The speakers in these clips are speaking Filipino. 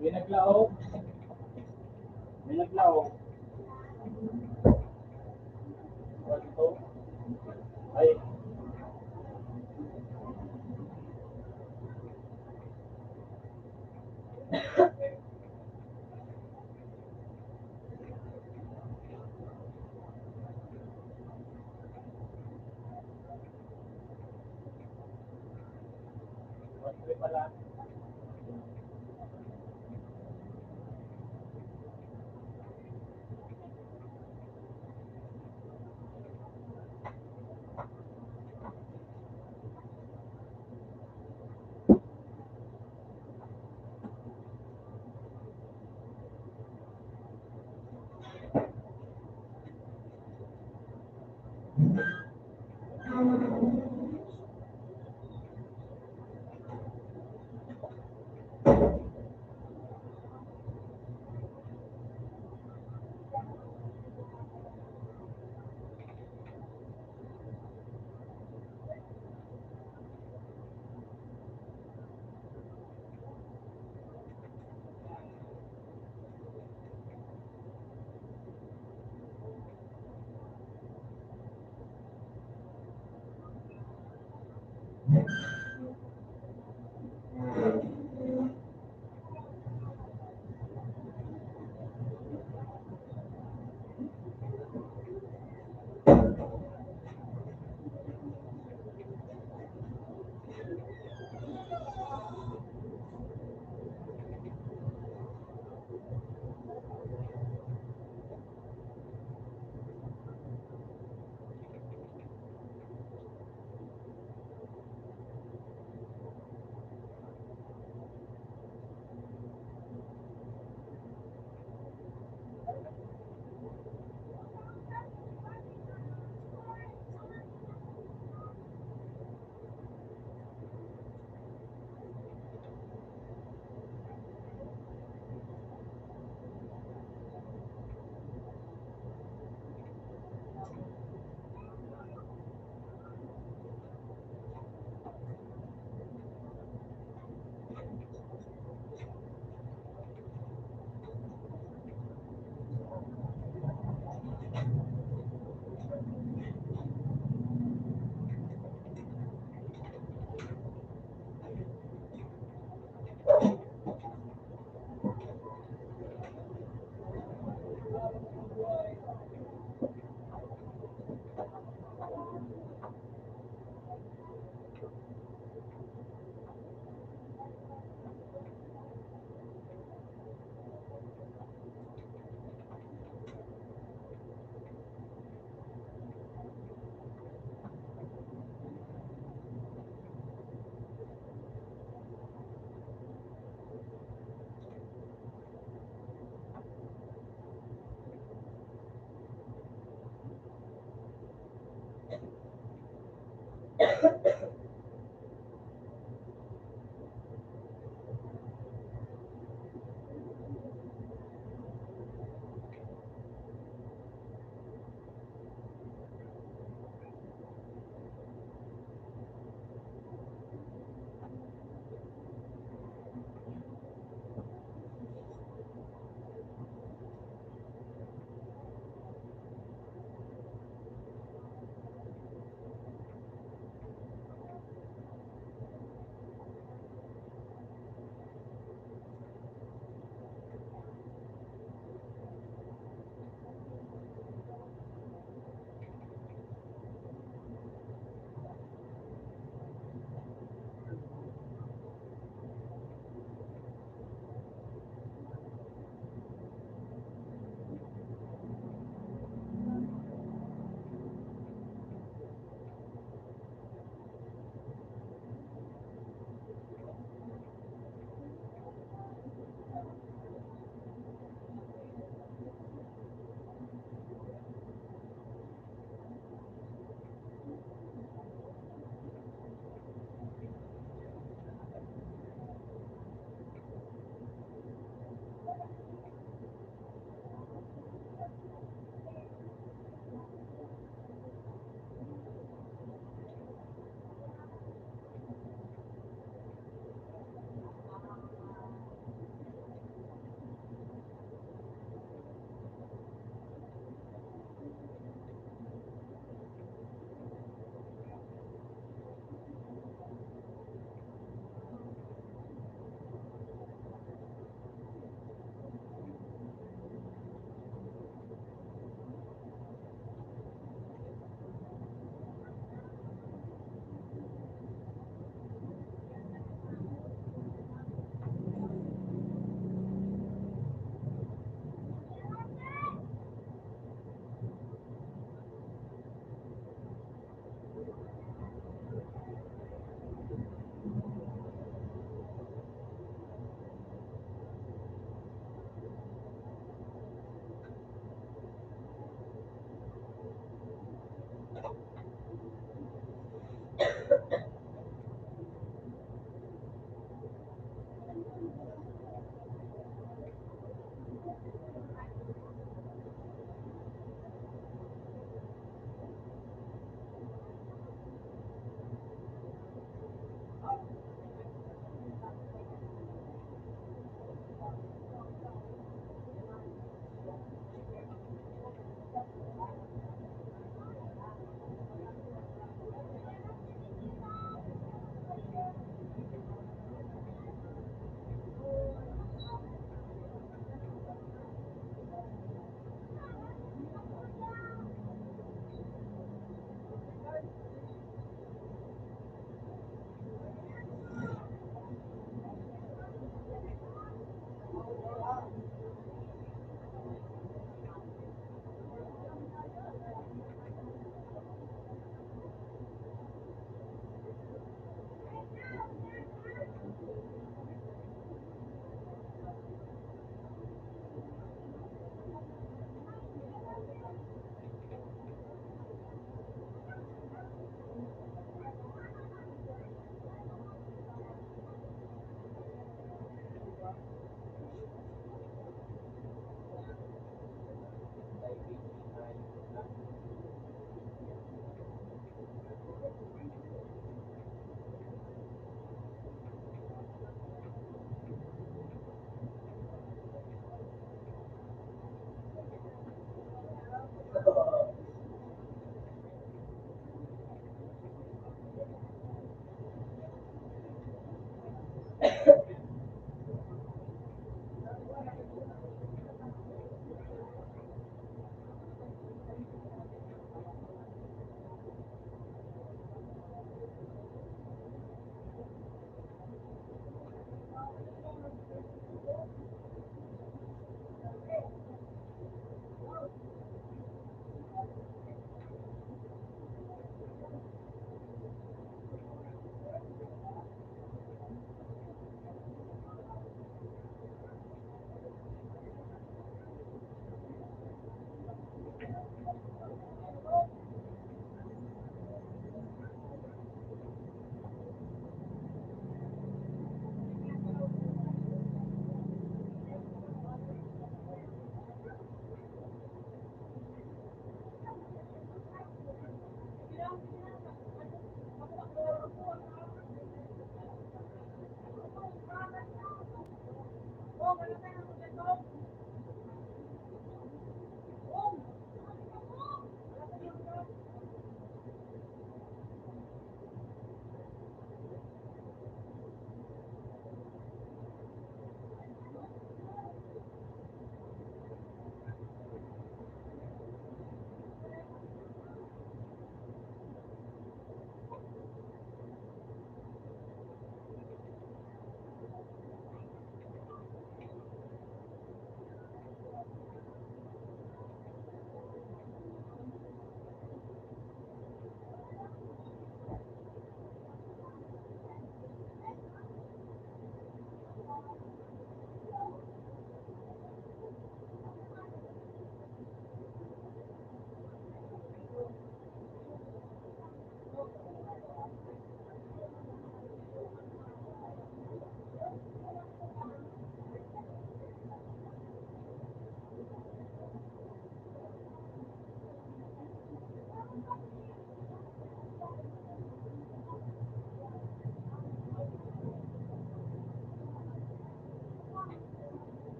May naglaog. May naglaog. Ito. Ay. Pwede pala.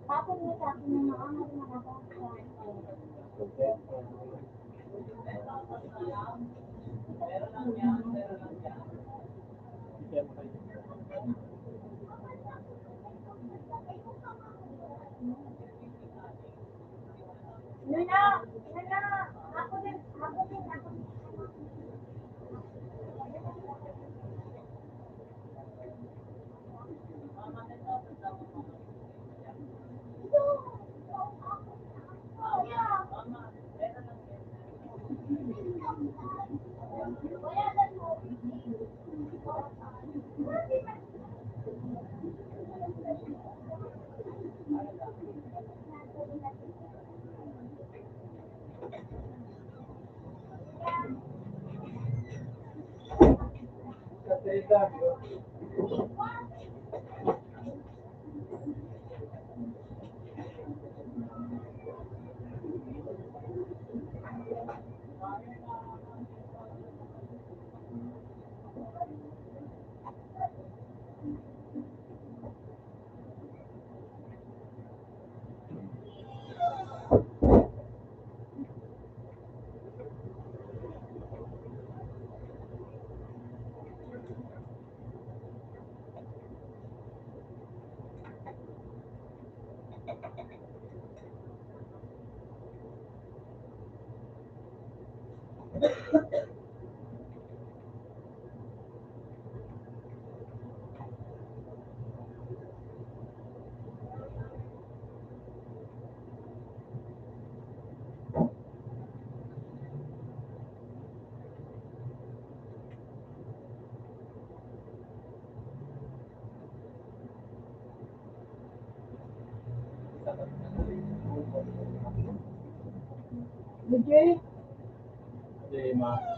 Tapos mo sa akin ng mga Nuna! Nuna! Ako din, ako din, ako din. Hindi, ma.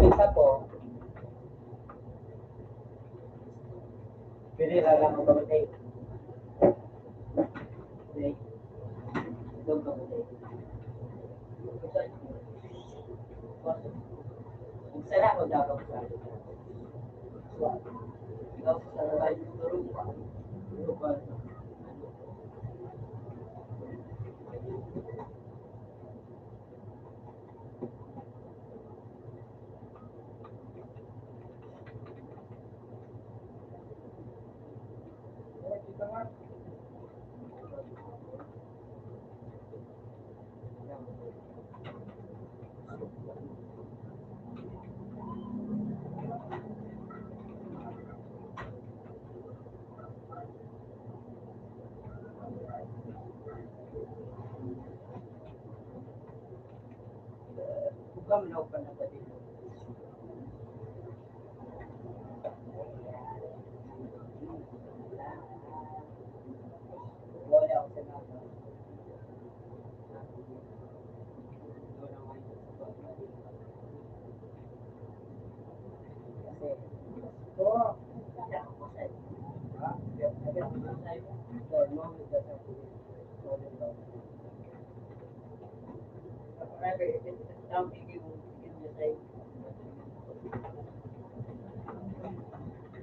Isa po, pwede lang mo kamatay. Okay. Doon kamatay. Sana ako dapat sa ikaw sa lahat yung turong pa. Turong pa. Bukan melakukan apa dia. Boleh aku senang. Oh, tidak aku saya. Biar aku saya. Mau tidak aku. Apa yang tahu ini mungkin saya.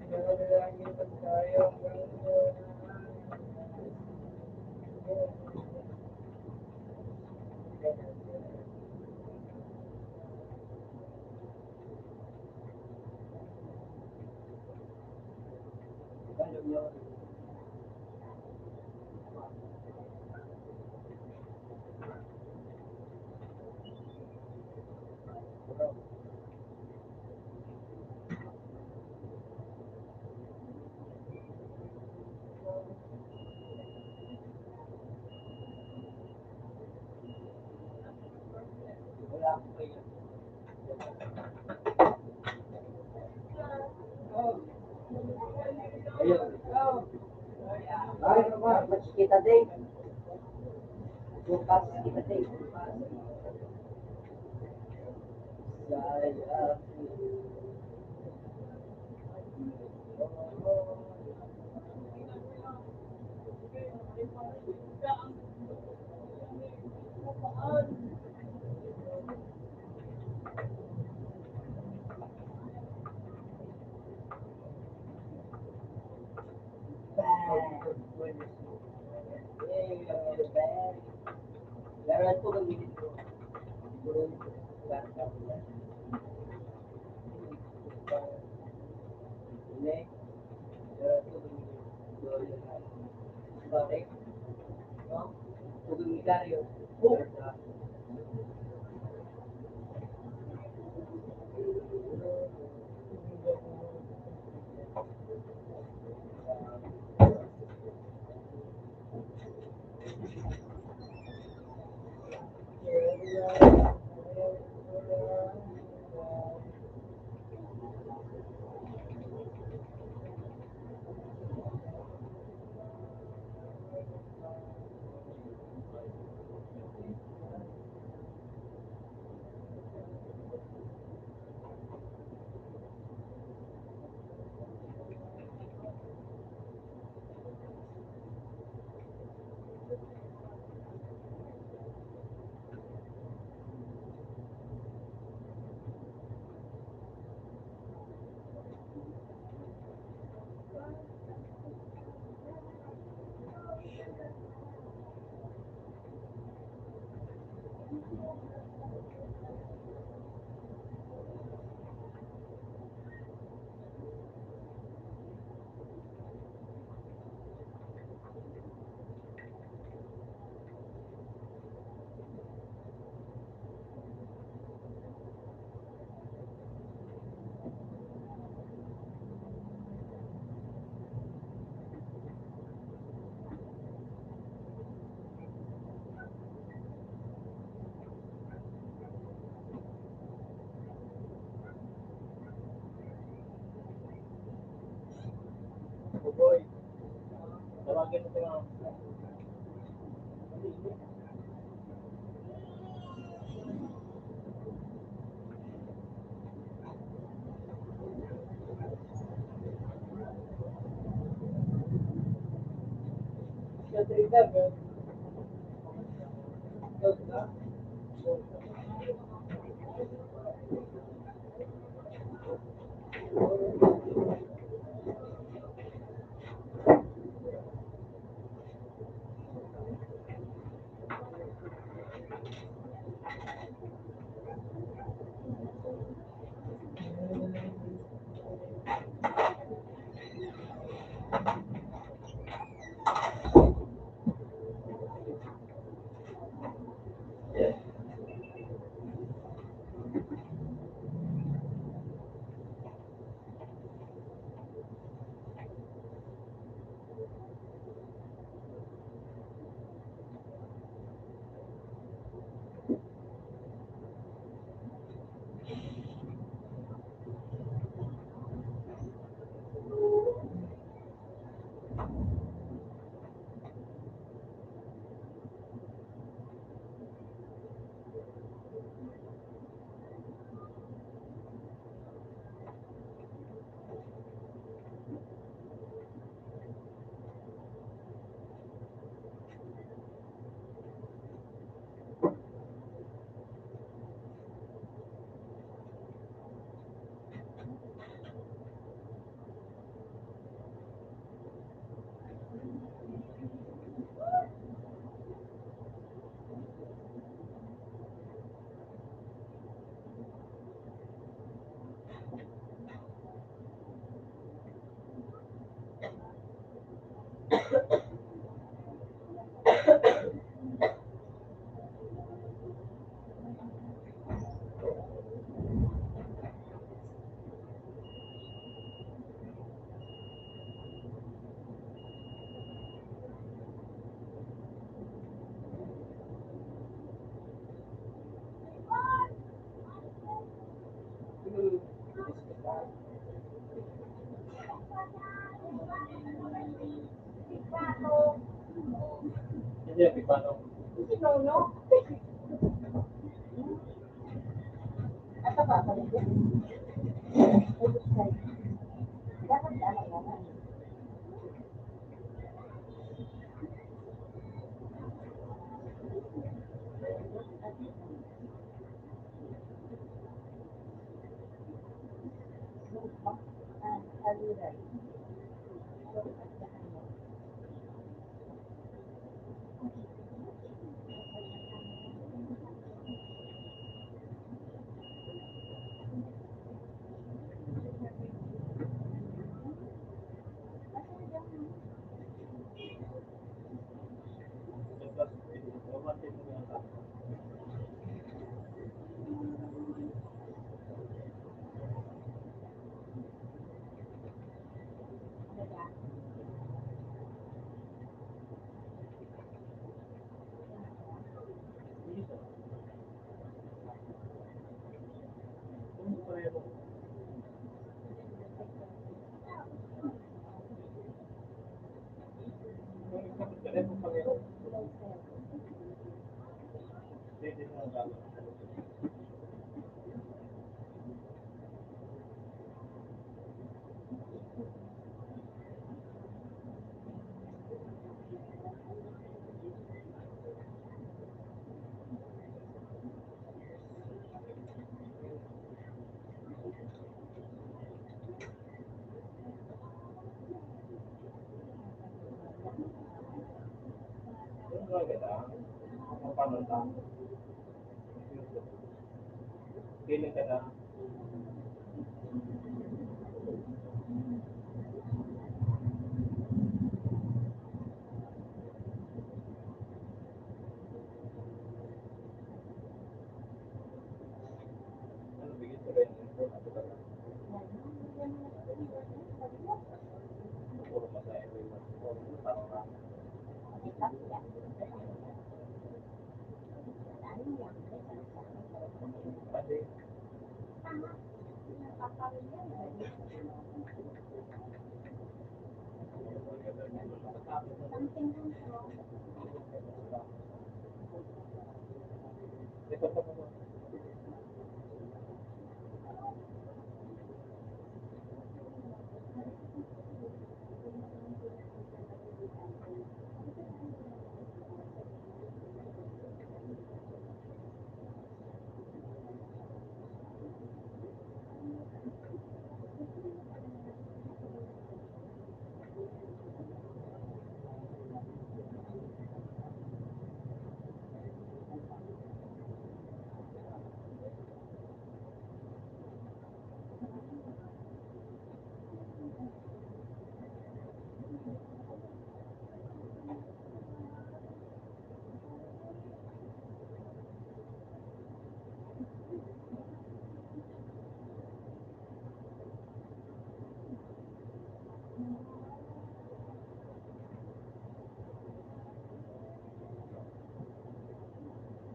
Kalau dia ingin percaya, Wala akong kaya. Ayun. Ay, mas kita din. Bukas kita din. Saya. Laran ko gamitin ko. Boy, tawagin mo sila. Yeah, di ba no? Si Nono. Ito ba? Dapat ano ba? Feeling ka na. Ano bigyan ko rin yung phone ako talaga. Puro masaya ko yung parang pati.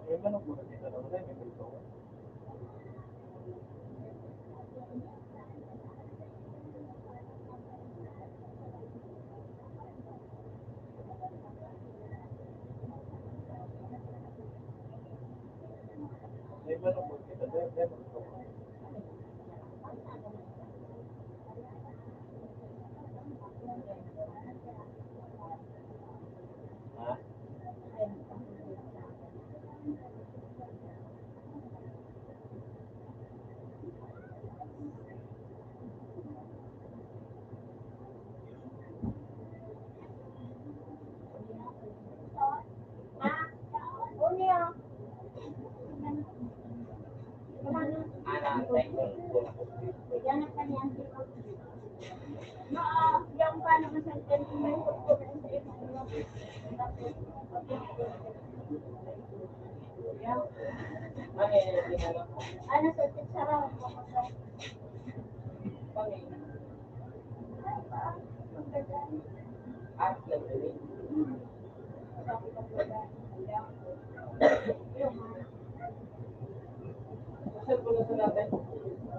May manok mo kasi talaga na may bulto. May manok mo kasi talaga may bulto. Ha? Ano sa tsara?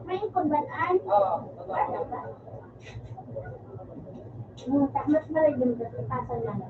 May kumbalaan? Oo. Mas maligyan ka sa pasan lang.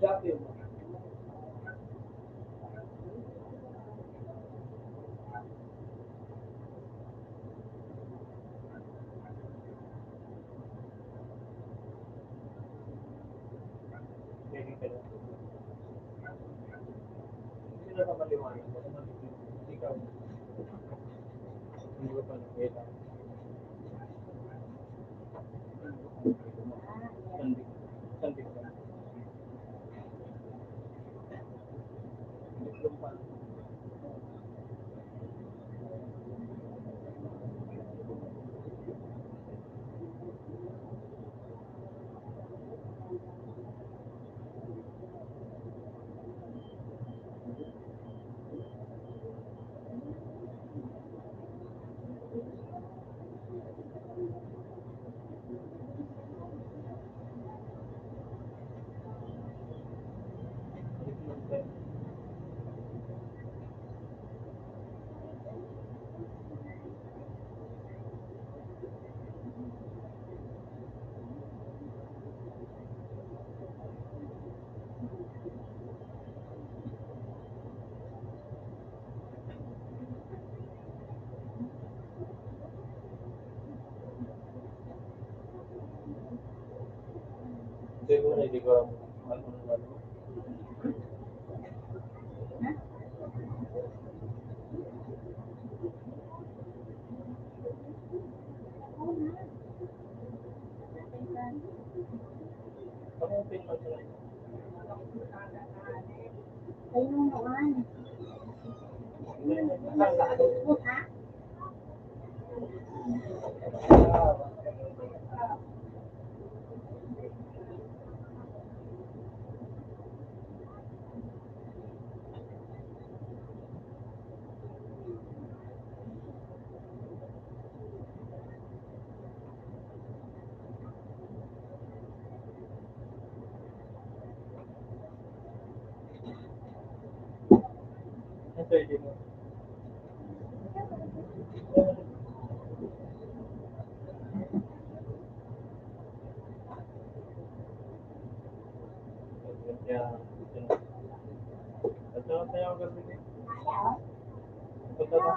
gabi mo. Pwede ka na. Sino na maliwanag? Ikaw. Hindi ko pa nakita. Sandi. Sandi ka. Diplom pa. Diplom pa. Siguro hindi ko ano naman. Pag-open mo sila. Ayun naman. Ha? Pwede mo. Kaya, ito na tayo ang gabi. Punta ba?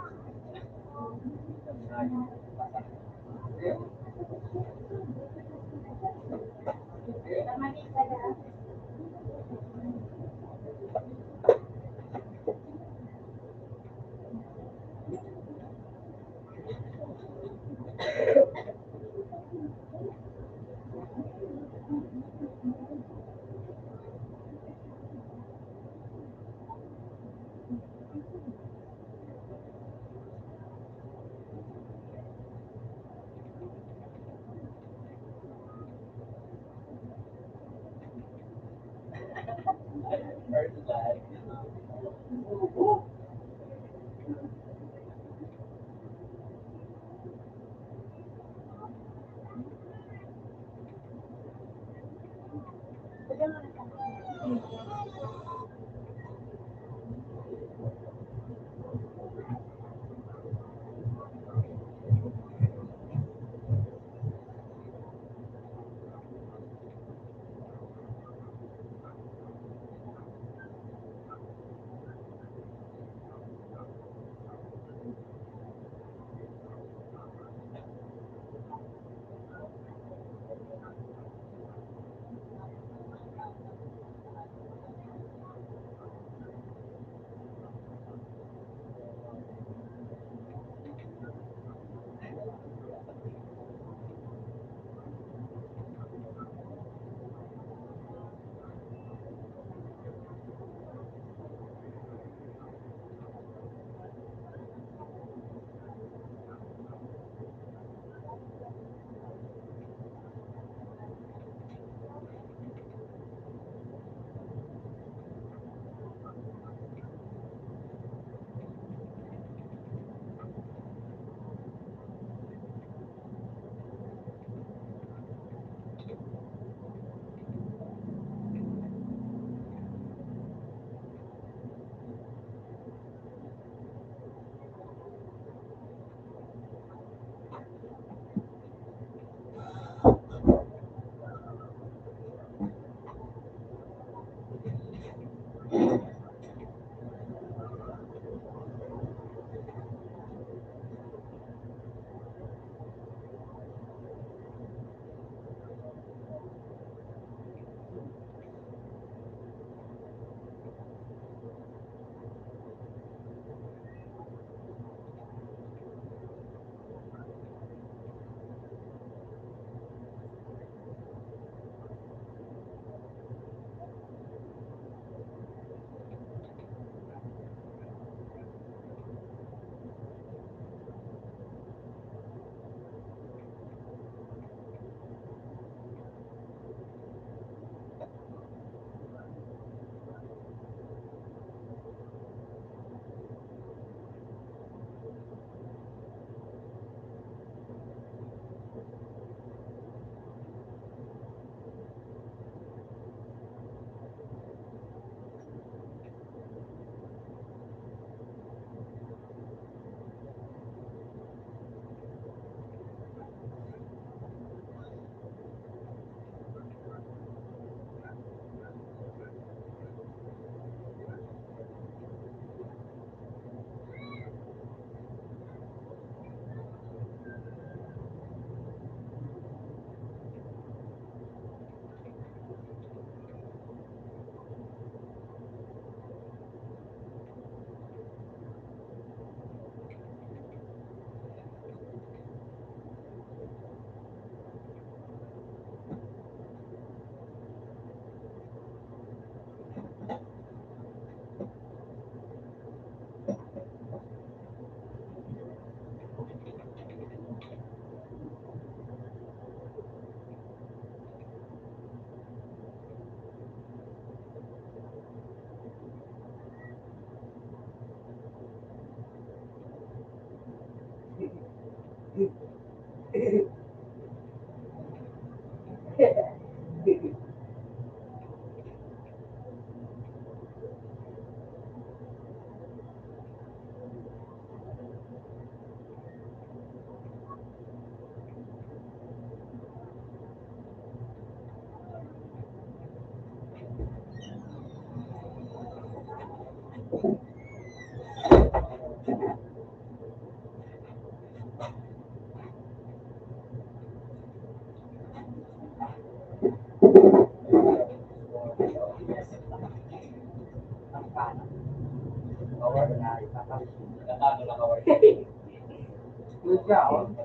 Good job.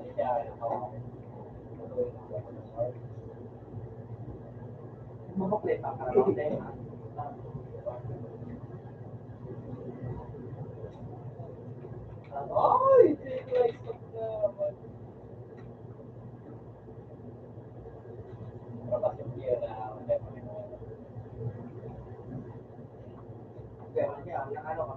Mabuklit ang karoon din. Ay, take like naman. Kapag yun na, Pero niya, nakano ka.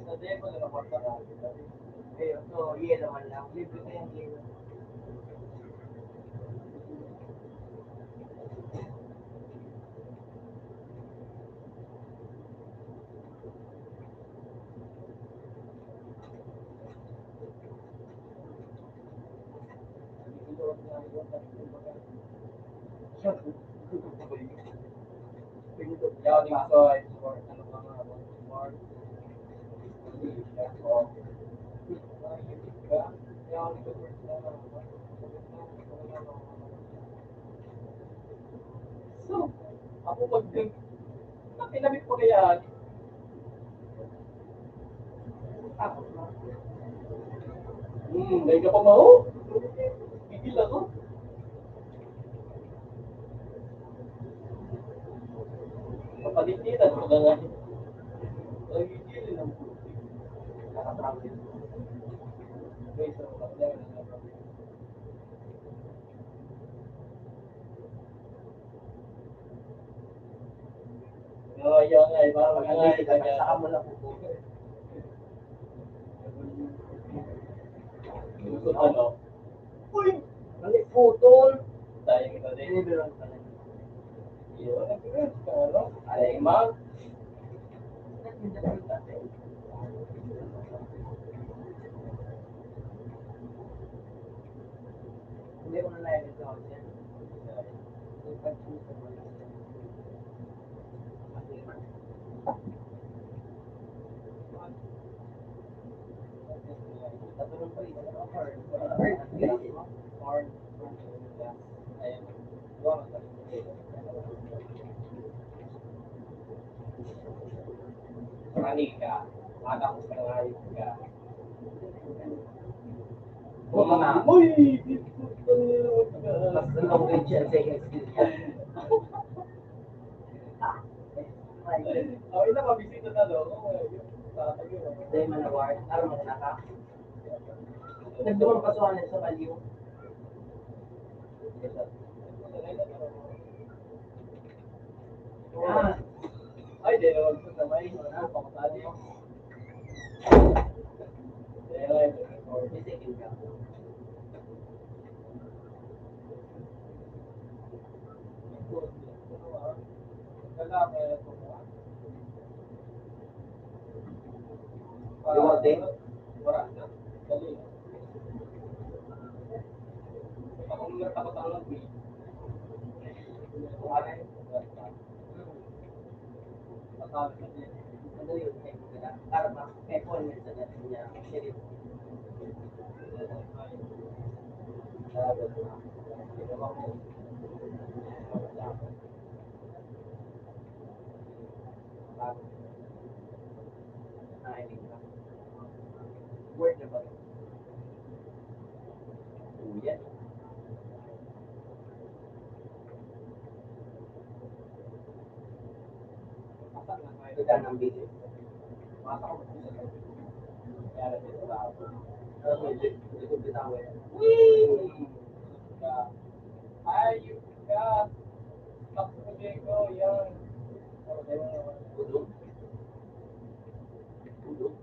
Sabi ko na naman para. Ayun, so, yelo man lang. Libre ko yung yelo. Yaw ni Soy, sport, ano pa nga, sport. So, ako pag pinabit ko kaya, may ka pa maho? Gigil ako. Kapalikitan ko na nga. Ang gigil ng puti. Nakapractice. May isang kapatid na nga. Oo, yun nga, parang Pag nga, hindi ka, saka mo lang po. Lusot ano? Uy! Mali putol! Sayang ito din. Deliver lang pala. Yun, nag-rest ka, ano? Alemang. Hindi ko na na-edit ako dyan. Yung pag-choose mo lang. Tatulong pa rin. Hard. Ayun. Buwan ka. Marani ka. Mata ko sa ngayip ka. Buwan na. Uy! Mas ikaw grade siya sa second skill niya. Oh, ina mabisita na do. Yung tatagyo. Diamond Award. Alam mo na ka? Nagdumang pasuhan sa Baliw. Ah, Ay, di naman sa samay. Ano, pakasali. Ayun, may second ka. Luwag din. Wala na. Dali. Ako nga takot ang lampi. Kung ano yun, pasabi ka din. Ano yun? Para ma-epon niya sa natin niya. Sheriff. Word na ba? Yan. Ito ka ng video. Hindi ko bitawan. Ayun ka. Takpunin ko yan. Udong. Udong.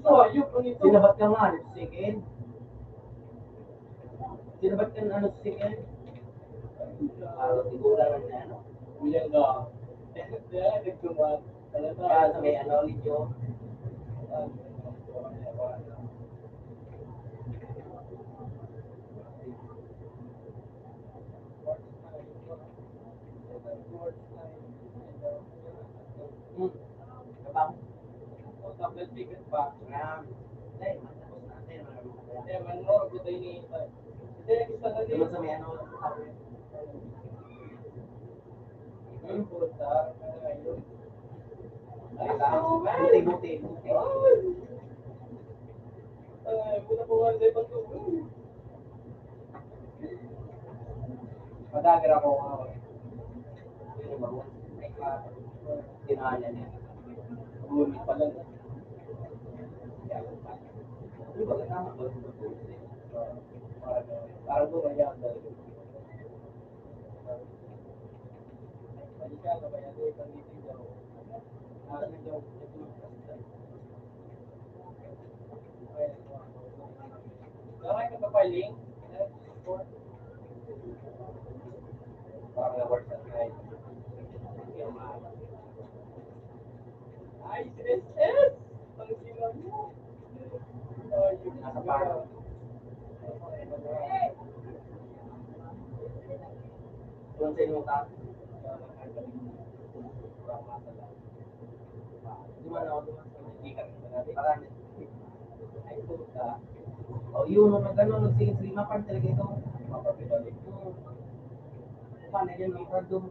Ito, ayun, kung ito. Sinabat ka nga, ano, second. Sinabat ka na, ano, second. Siguro lang na, ano. Kuya nga. Kaya nagtumat. Kaya sa may, ano, lidyo. Kapag, Tablet ticket pa. dahil, matapos natin, Eh, man mo, kita ini. Hindi, gusto na din. Diba sa may, ano, sabi, Puta, ayun. Ay, buti. Ay, puta po nga sa ibang tubo. Madagar ako nga. Yung bago, tinahanan niya. Gumit pa lang. Di ba, kasama ba? Parang bumayan dahil. Balik ka, kabayan doon, pag-ibig daw. Nasa daw, Daray ka pa filing? Parang na-work sa night. Ay, SSS! Ang sino mo? Ay, yung Nasa parang. Doon sa inyong taas. Duman ako, duman sa may ikat. Parang, ay, puta. O, yun, nung gano'n, nagsigit-sigit, mapag talaga ito. mapapitalik. Paano yan, may doon.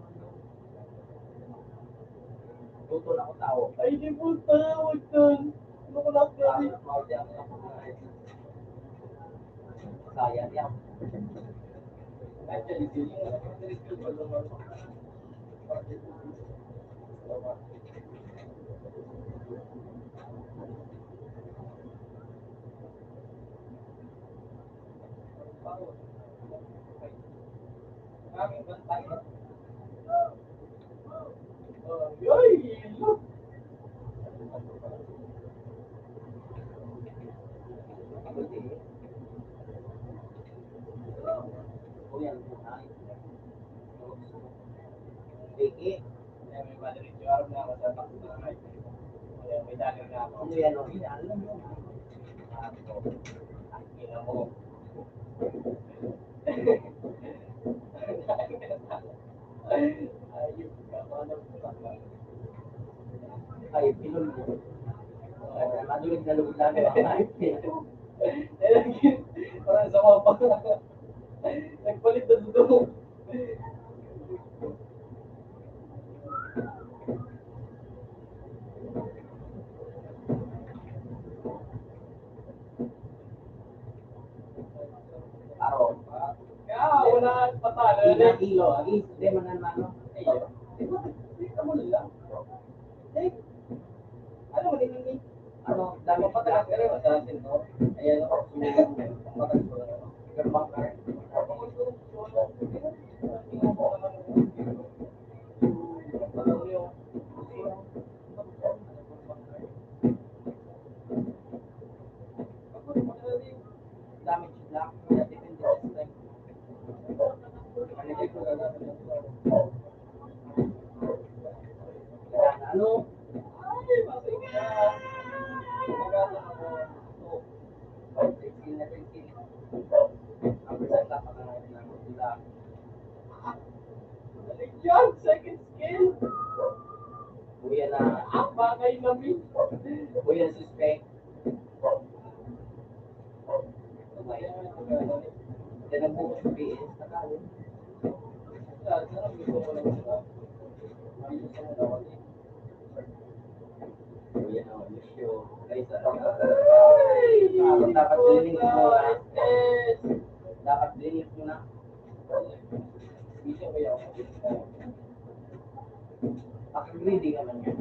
Tutol ako tao. Ay, di po tawag doon. Ano ko lang Parang, pwede? mawag yan ako. Sayang yan. Actually, feeling ko, nag-interest ko pa lumang. Aming bantay. Ay, ilo. Buti. O yan, buhay. Biki. Kaya may madaling job na masapak na ay. Kaya may dagang na ako. Ano yan, o? Yan, alam mo. Ako. Ang ina mo. Ayun ka, manang ka. Ay, pinul mo. Madulig na lugod lang ang mga Parang sa mga pa. Nagpalit na doon. Aro. Kaya wala patalo. Ilang kilo, hindi man ang ano. Ayun. Ito mo lang. Ano mo din Ano, dami pa Mapataas ka rin, matasin to. Ayan ako, sumigat mo. Mataas ko na. Gerbang ka rin. Dami sila. Depende sa strength. Ano? Skill na skill. Ang presenta pa na ng sila. Second skill. Kuya na, Ang bagay namin. kuya suspect. Then nagbukas yung PS, nakalo. Kuya na, issue. Guys, dapat linis mo na. Dapat linis mo na. Pag-reading naman yan.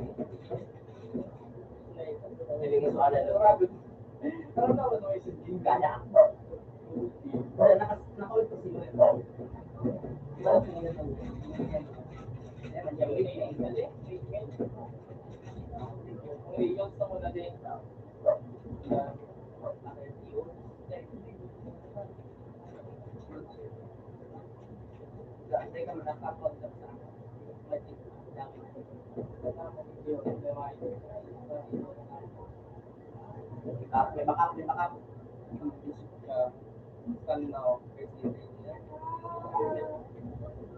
Hindi ka suala lang. Gana. Wala, nakaulit ko sila. Wala ko nila sa mga. nakapag sa matik dami. May backup.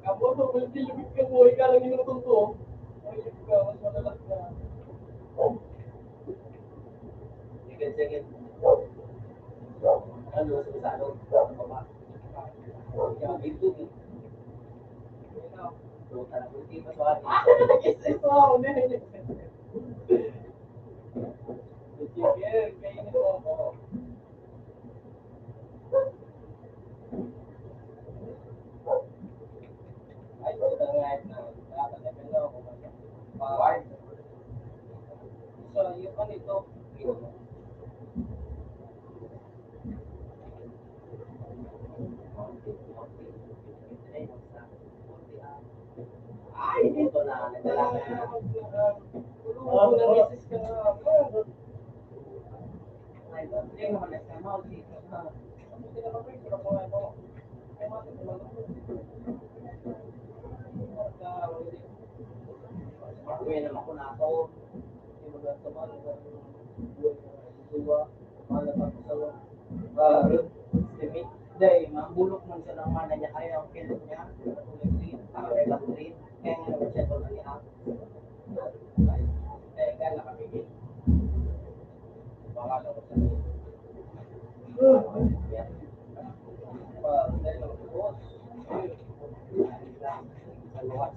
Kamu tuh berarti lebih ke boy kalau ini nonton tuh. Boy juga mas madalas na. Sige. Ano sa salon? Baba. Kaya dito ni. So, tara ko di paswari. Wow, nih. Biar kayak ini tuh. Ay, udah ngayon na. Dapat na pala ako. Bawal. So, yung ano ito, Ay, dito na. Nagdala ka na. tulungan na misis ka na. Ay, hindi naman nagkamaw dito. Hindi na kapag ito ko ito. Ay, mati ko lang. Uwi naman ko na ako. Hindi mo lang saman. Buhay na isuwa. Mahal na sa Limit. Day, mambulok man siya ng mana niya kaya ang kilit niya. Para may battery. Kaya nga naman siya ito na niya. Kaya gala kami din. Baka lang ko sa dahil lang sa boss. Sa luwas.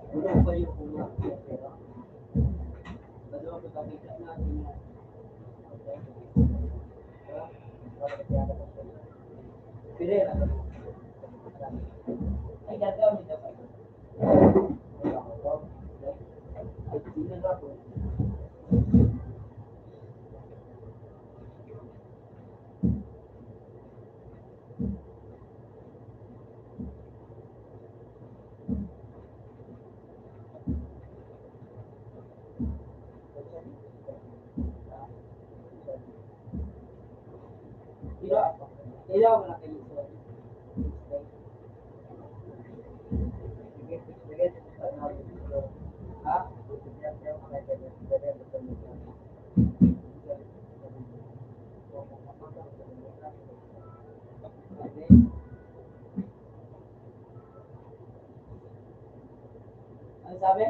Ano ba yung una? Dalawa ko nakita natin mo. Pire na. Ay, gagamit na pa. Ay, sino na po? Ilaw mo na kayo. Ha? Ano sabi?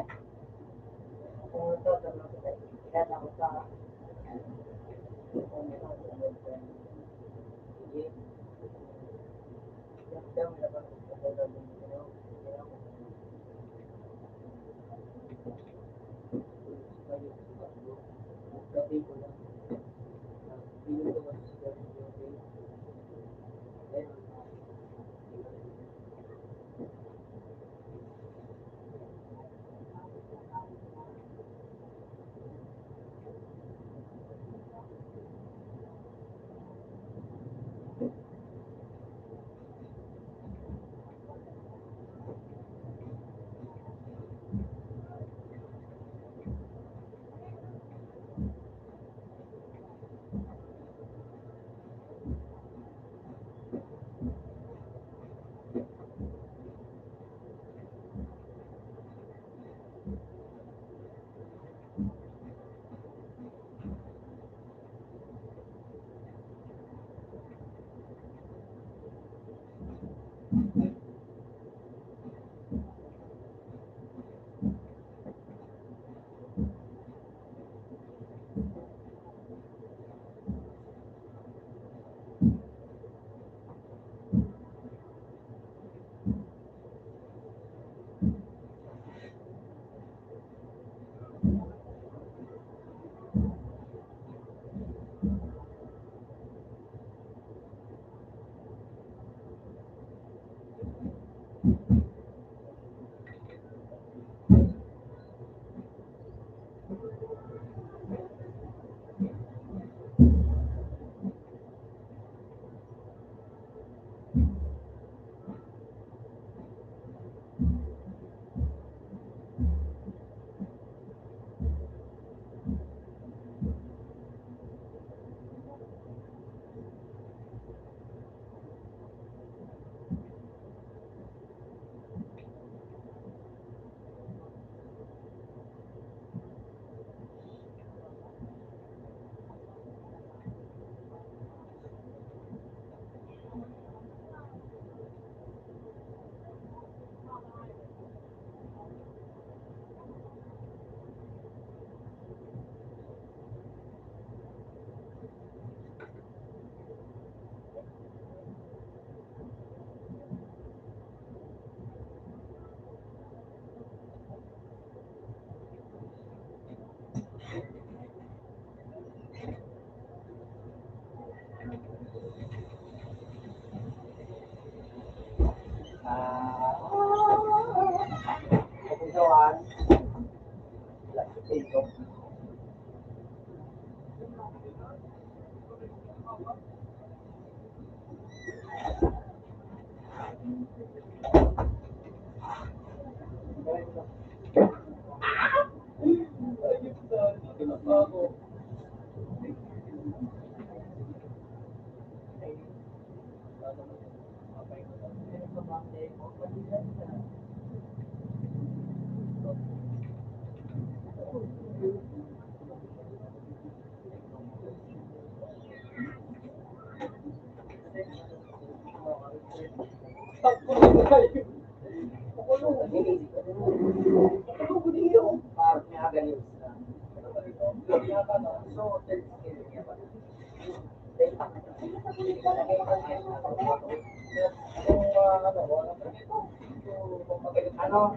Ano?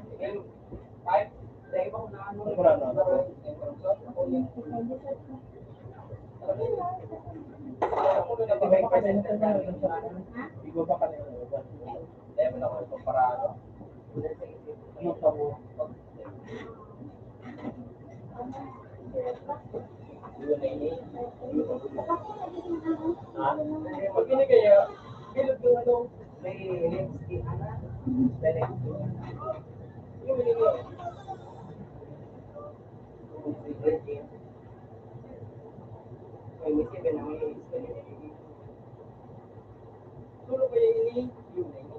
Kahit sa ibang na ano, ako na nabigay pa rin sa namin. Iba pa kanina. Dahil mo na ako ito para ano. Ano sa mo? Yun na ini. Ha? Pag binigay, bilog yung ano, may lipstick. Yung binigay. Sulo kayo ini, yun na ini.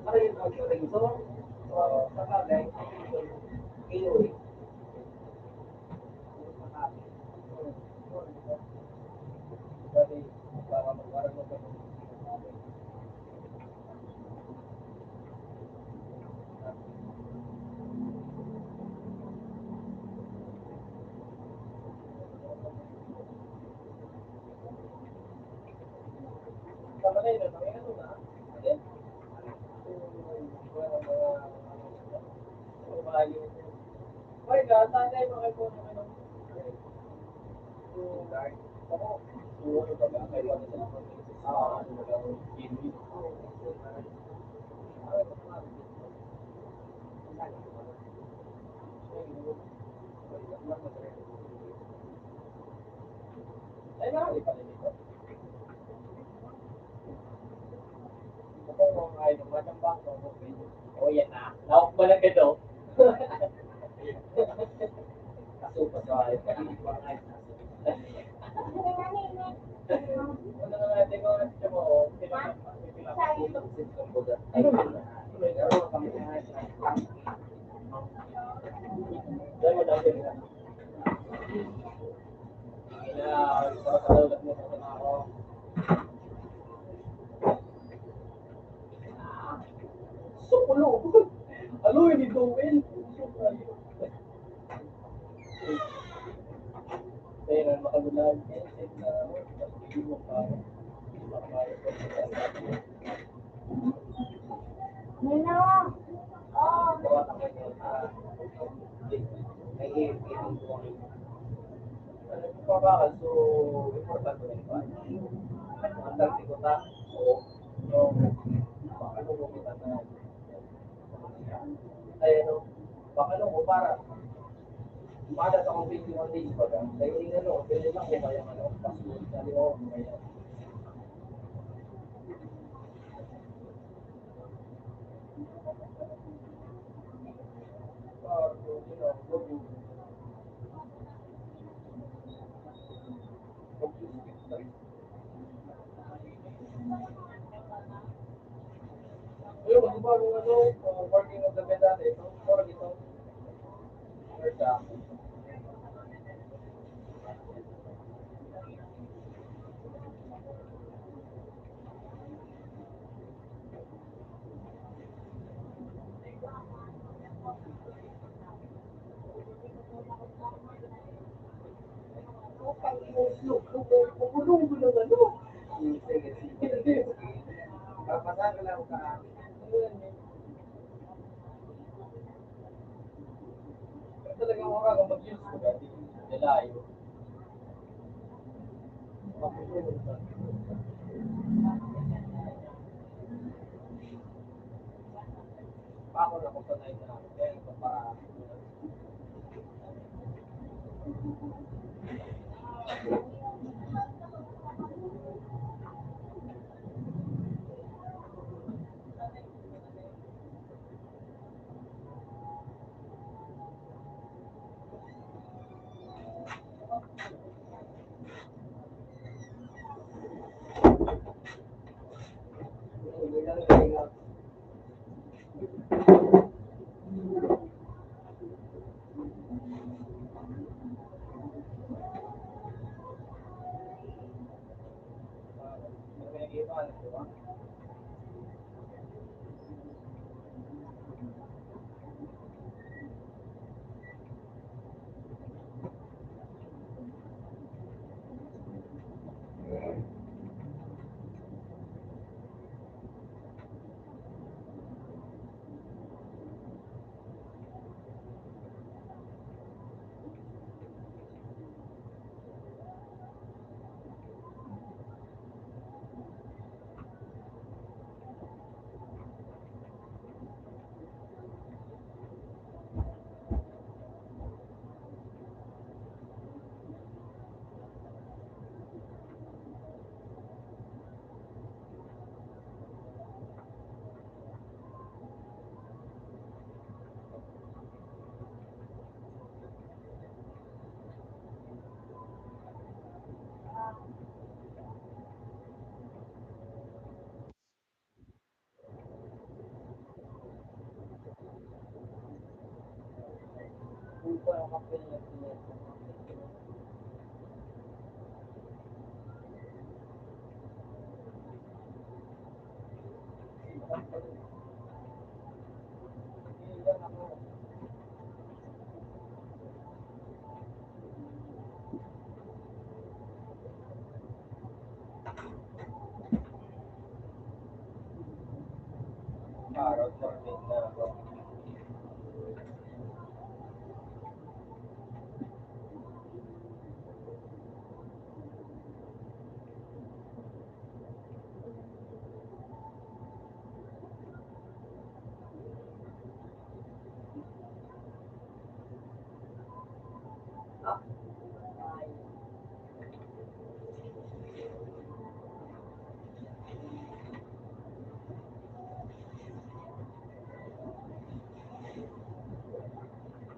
Para yung pag-rinso, sa bagay, inuwi. Dati, para magkaroon mo ka sama na yun, may ano na. Okay? Ay, gata na yung mga ito ng ano. Ako, ano ba ba? Kayo ano sa mga ano ba? Hindi. Ay, nakali pala dito. Ako mga ay naman bangko. Oh, yan na. Naok ba lang ito? Kasupa sa ay. Ano na natin ko na siya mo? Sukulo. Ano yun ito, Will? Kaya na makagulag. Nino! Oh, Bakal, so importante na ito. Ang dagdi ko ta, o bakal mo kita na ay ano, bakal mo para umada sa kong 21 days ba ka? Dahil yung ano, pwede lang kung kaya ano, password sa liyo, kaya. Ayun, kasi bagong ano, working of the bed dati, ito, or ito, or sa, papasaga lang ka, pero talagang wala kang mag-use ko dati, nalayo. Ako na kung sanay na, kaya ito para, Pinag-iipan, di ba? Kung pa ang kapil na araw sa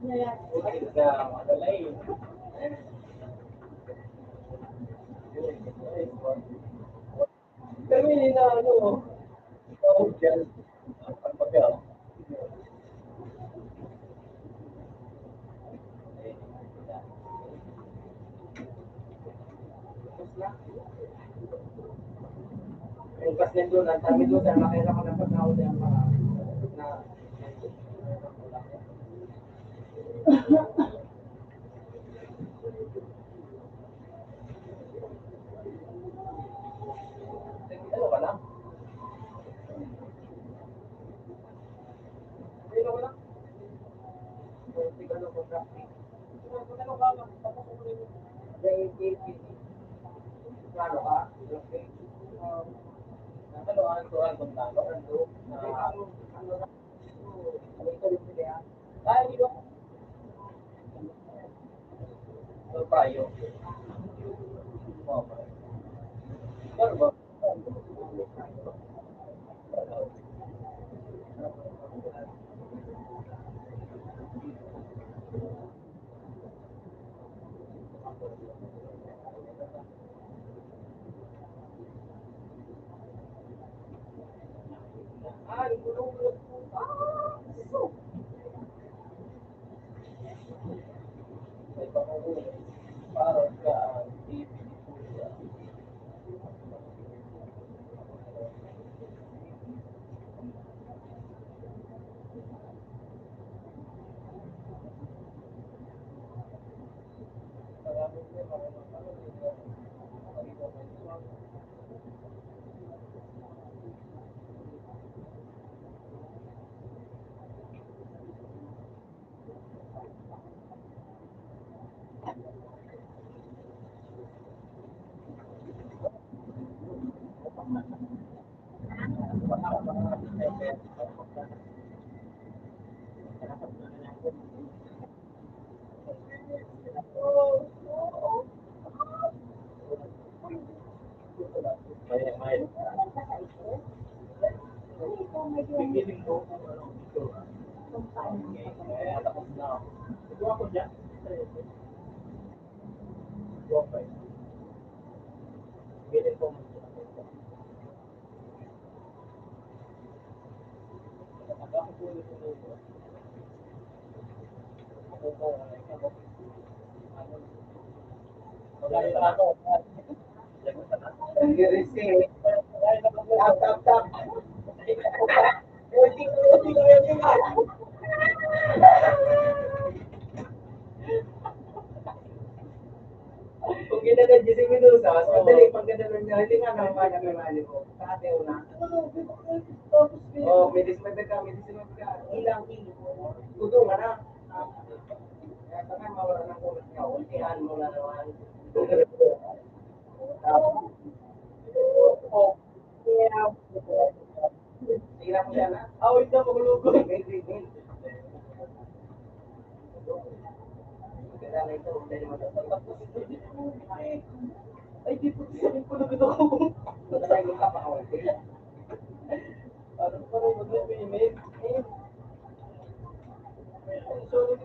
na bukid na madalay. Pero hindi na ano, tawag dyan. Ang pagka. Yung kasi doon, ang sabi doon, nakita ko na pag-out yung mga na ano ka lang? Ano ka lang? Ano ko traffic? Ano ka lang? Tapos ko rin yung JKP. Ano ka? Ano ang tuwan kung talo? Ay, di ba? So, payo. Okay. Pero ba? Ay, gulong-gulong po. Ah! So, may panguhuli. Para sa TV. Marami din, marami may pipiling ko kung anong ito. Okay, tapos na ako. Ito ako dyan. Okay. Pipiling ko Nag-receive. Tap, tap, tap. Waiting, waiting, waiting. Kung ginagad si Medusa, mas madali pag gano'n niya, hindi nga naman kanya may mali mo. Kate una. Oh, medis ka, medis ka. Ilang kilo. Tudo nga na. Kaya kami mawala ng kulit niya. Ultihan mo na naman. Oh, yeah. Tingnan mo siya na. Wait na, maglugod. Wait, wait, wait. Kaya na ito, dahil matatapos. Ay, di po, sabi ko na ako. Nagsasayin ka pa ako. Parang parang mag-email. Sorry,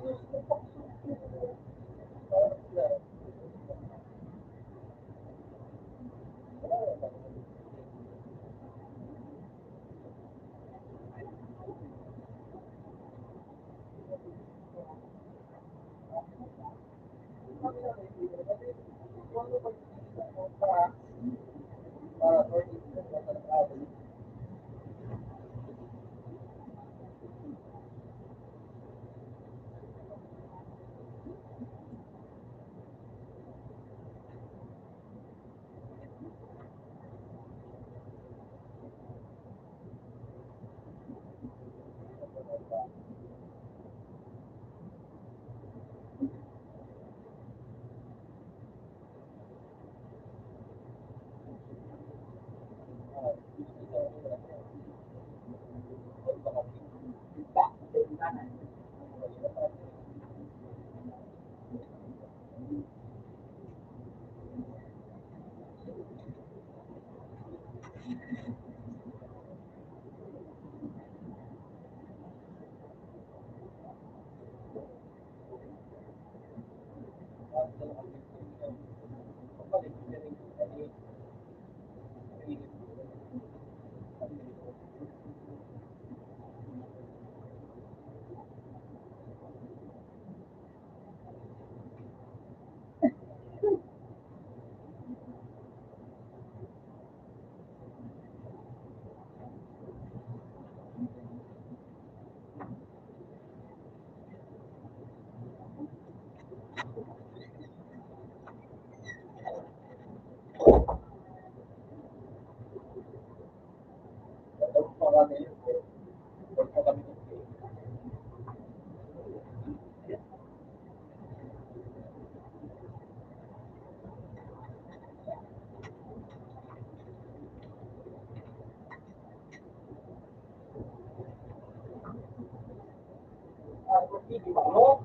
hindi pa mo.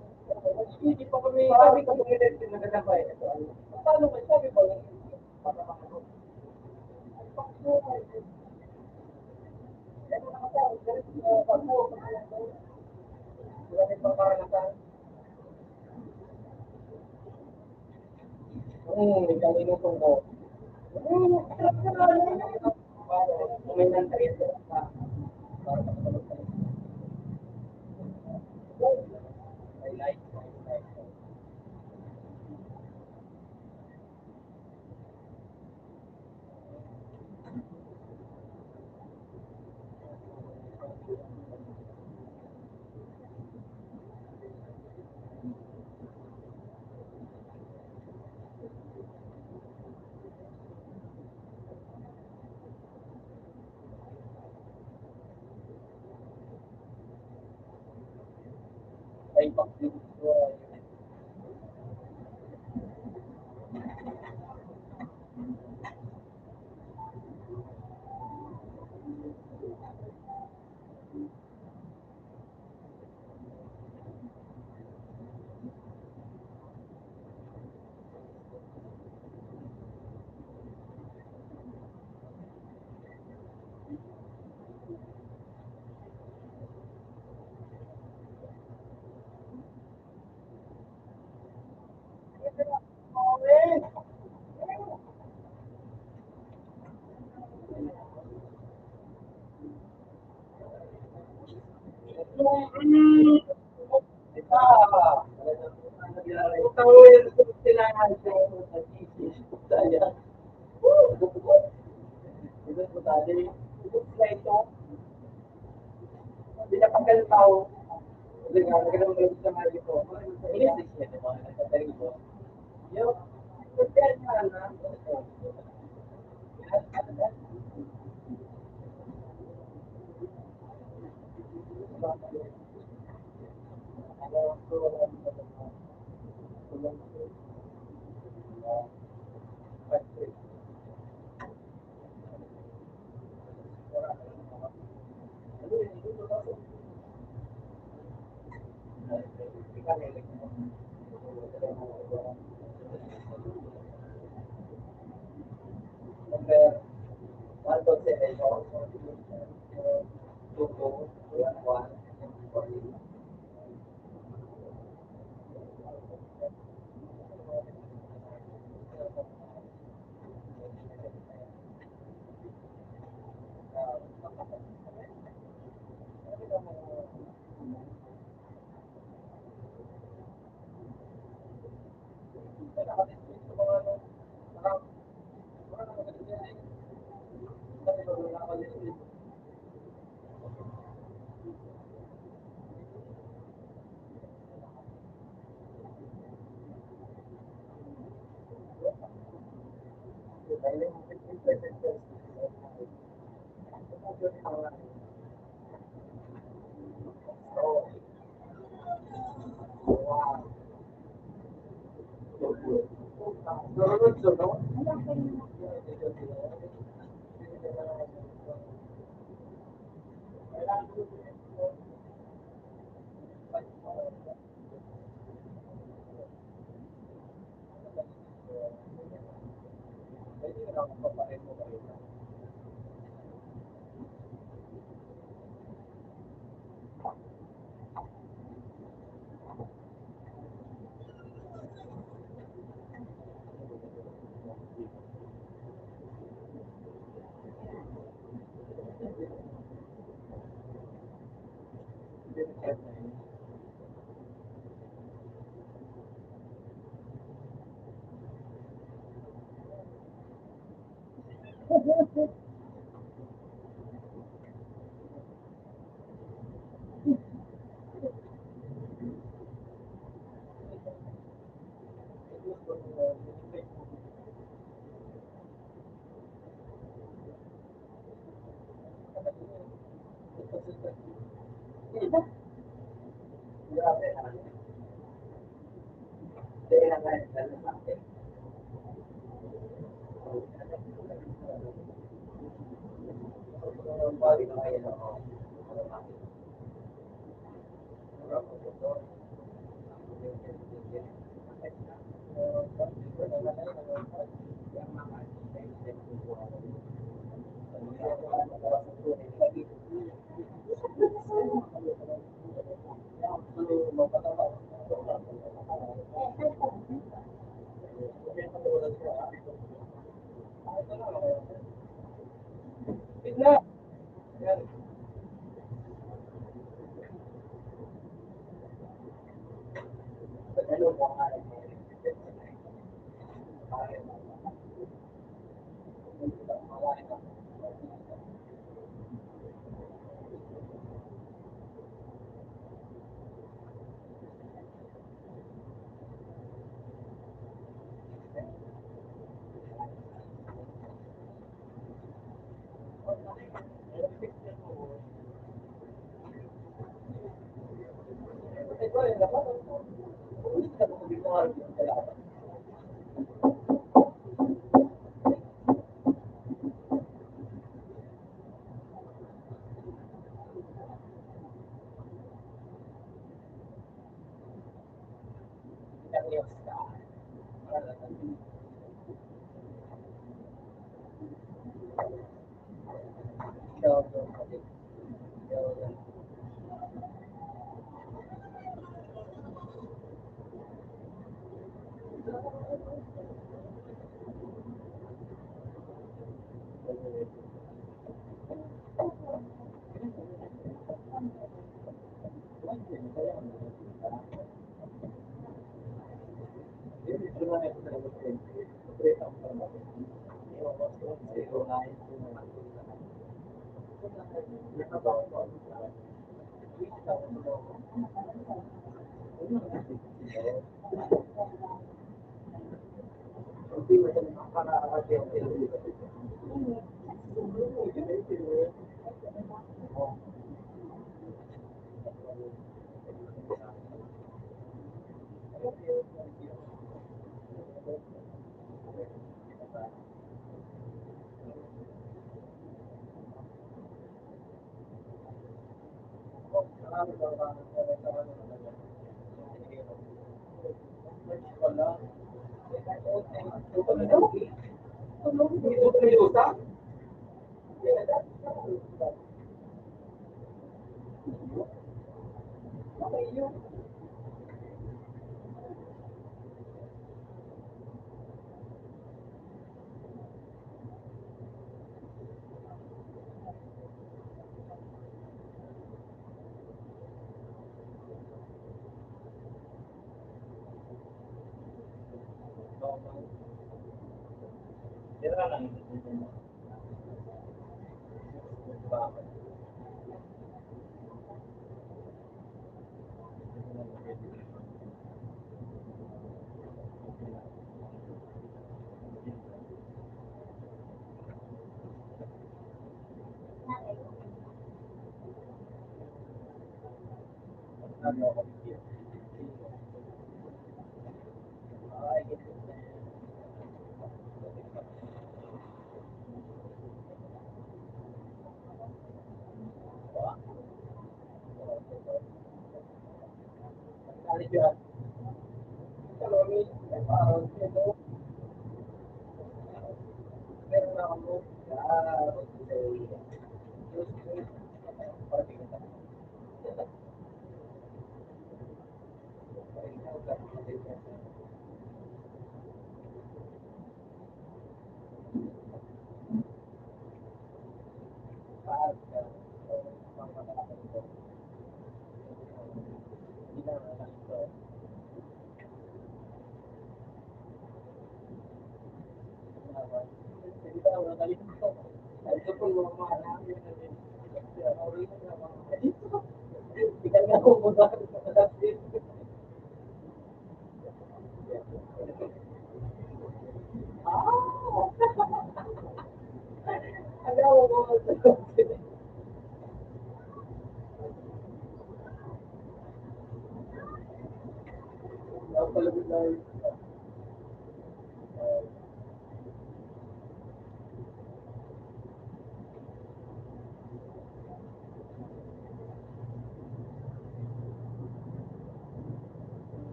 Hindi pa kami. Sabi ko kung hindi nagkakabay. Paano ba? Sabi ko, para makano. Wala nang pangkaranasan. Kalinutong ko. Kuminan tayo sa para makatulog tayo. I like. Ay, bakit?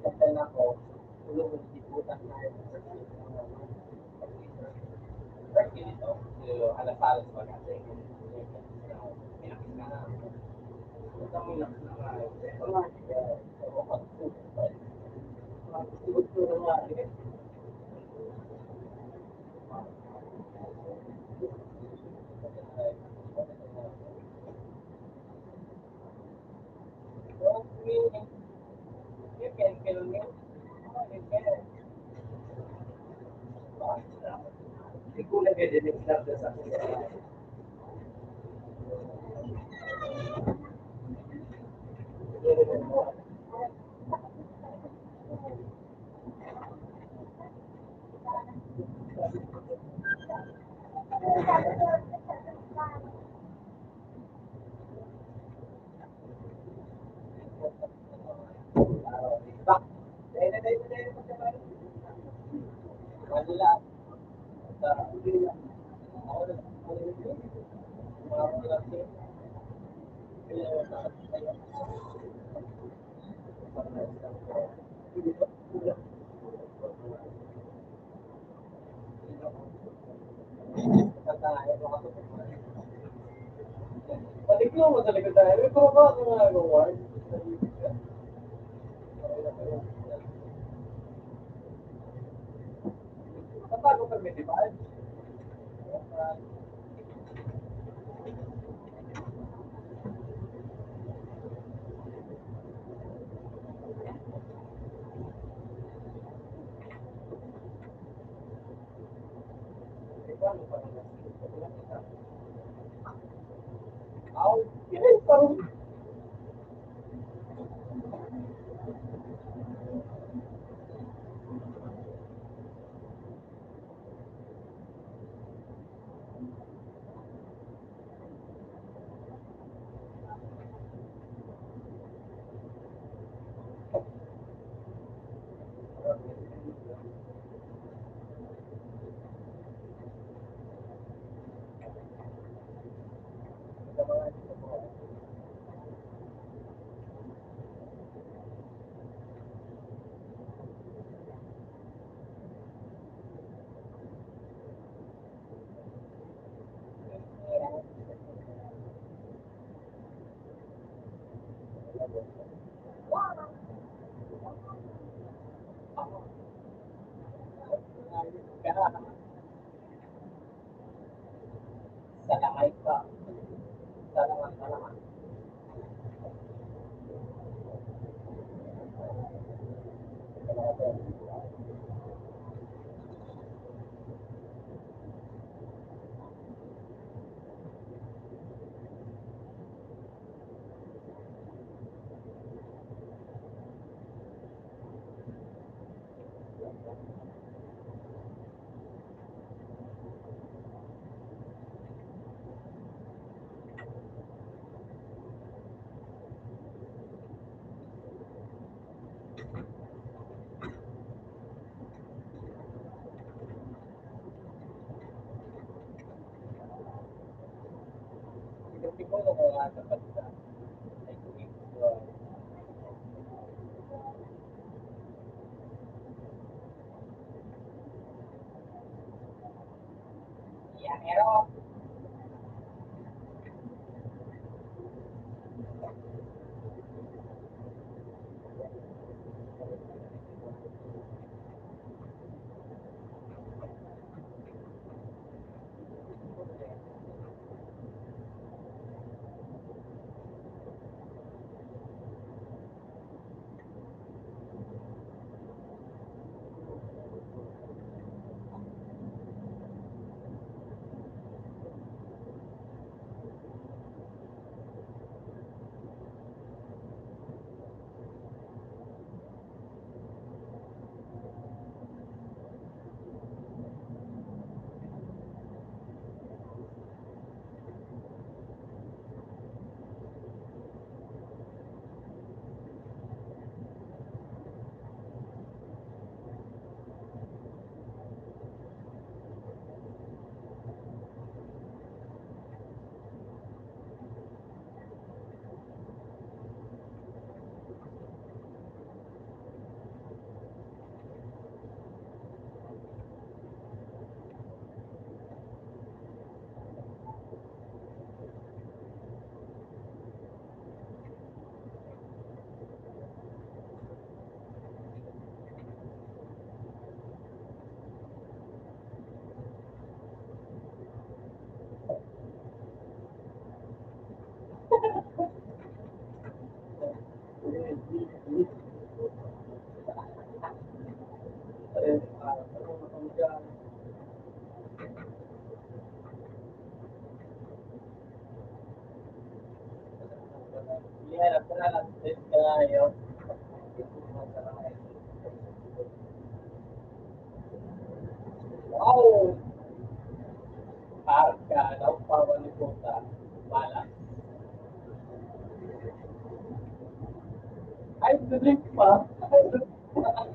Kapag ako, tulungan si putas na yun. First yun ito, alas-alas pa kasi. Pinakit ka na. Punta mo yung siguro nag-edit lang sa akin. Paliglo mo talaga tayo. May pababa ako nga award. Nabago pa may divide. Parang salamay pa. Salamat. Siguro ko nga dapat sa pero Wow! Harga, daw pa ni puta. Wala. Ay, drink pa. Ay, wala.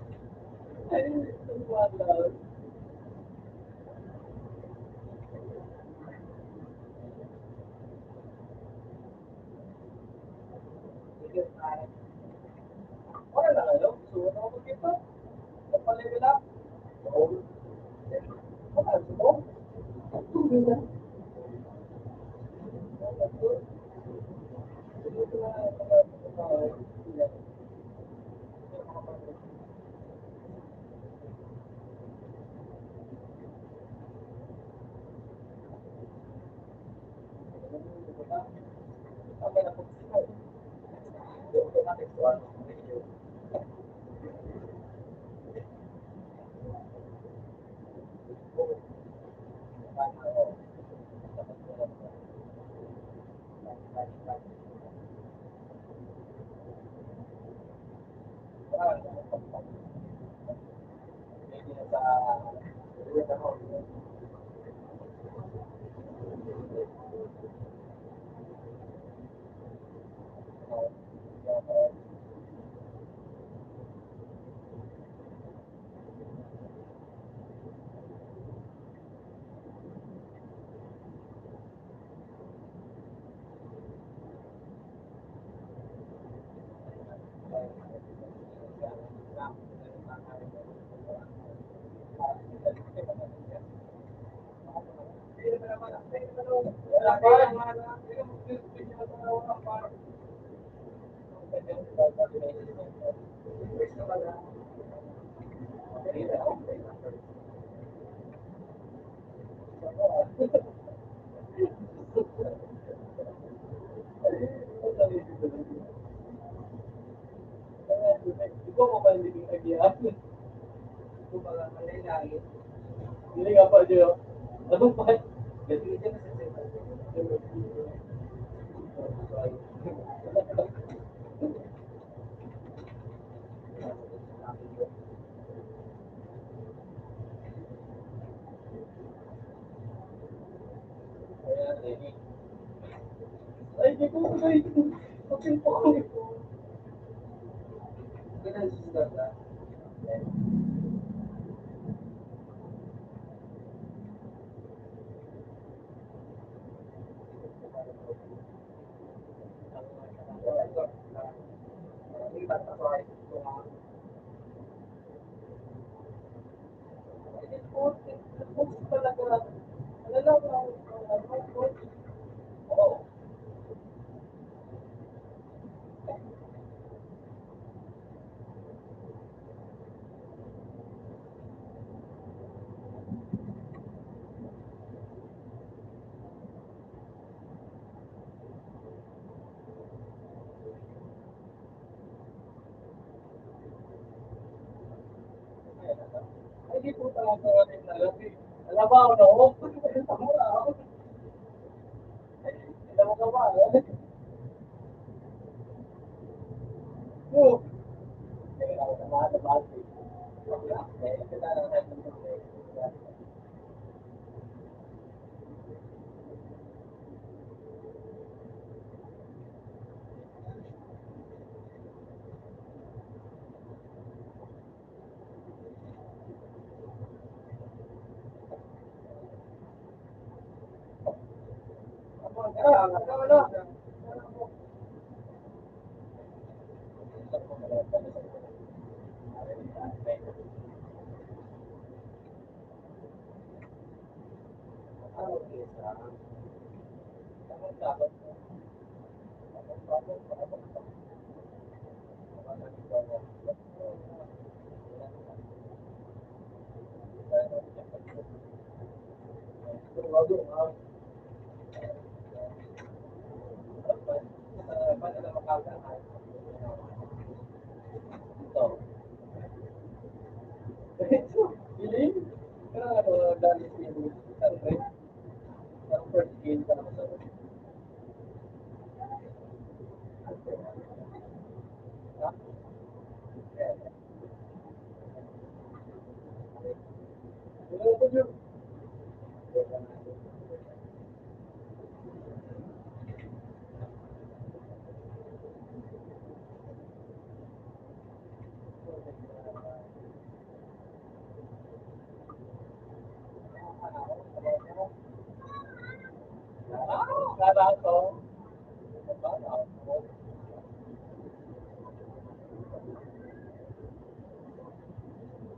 Wala na ano? Suot ako dito. Kapalibig lang. Oo. Wala, suot. Tubig na. Ikaw mo ba hindi yung nagyan? Hindi nga pa dyan. Ano pa? Ay, di ko ba ito? Okay po ako. Ay, di po talaga rin nalaki. Alam ba ako na ako? Tamura ako. Alam mo ka ba? Oo. Kaya ako naman na bati. Eh, kita lang tayo ng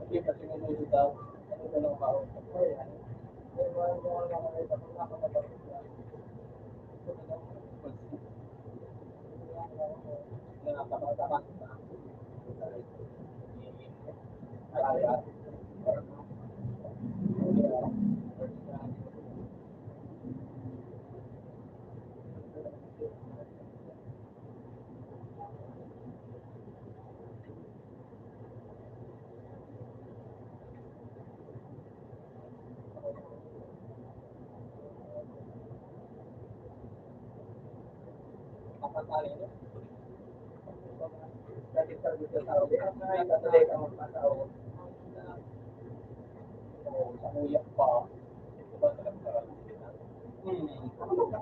Hindi pa sinunod daw. Ano ba lang ako? Ayan. May mga nakakita ko na nakakapagod na. Nakakapagod na. Ayan. Kapatali, no? Dati sa dito sa Saudi, ay tatay ka magpasahod. Sa uyak pa. Diba talaga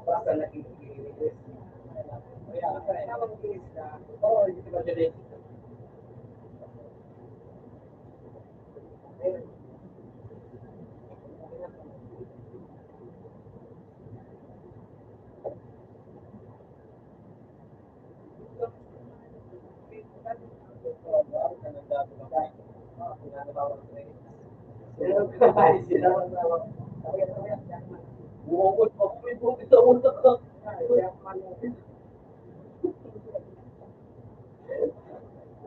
basta nakikikilis. Kaya, kaya mag-kilis na. Oo, hindi ba dyan Bukod pa kami po sa utak ka.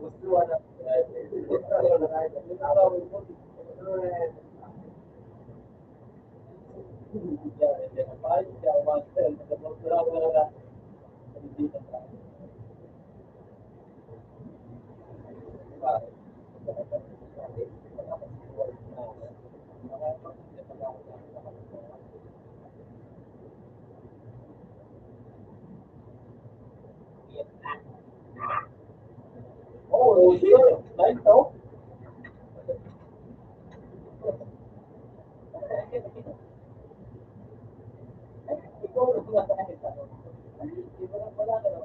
Gusto na. Oh, sure. Nice, no? Ikaw na sumasakit ako. Wala ka no?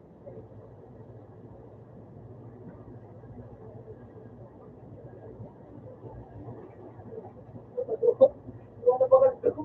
Wala ba ka no?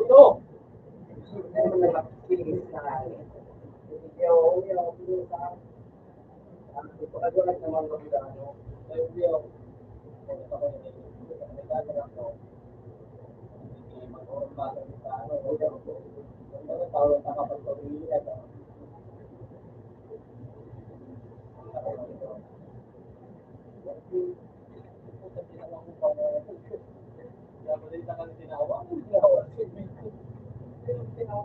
Ito!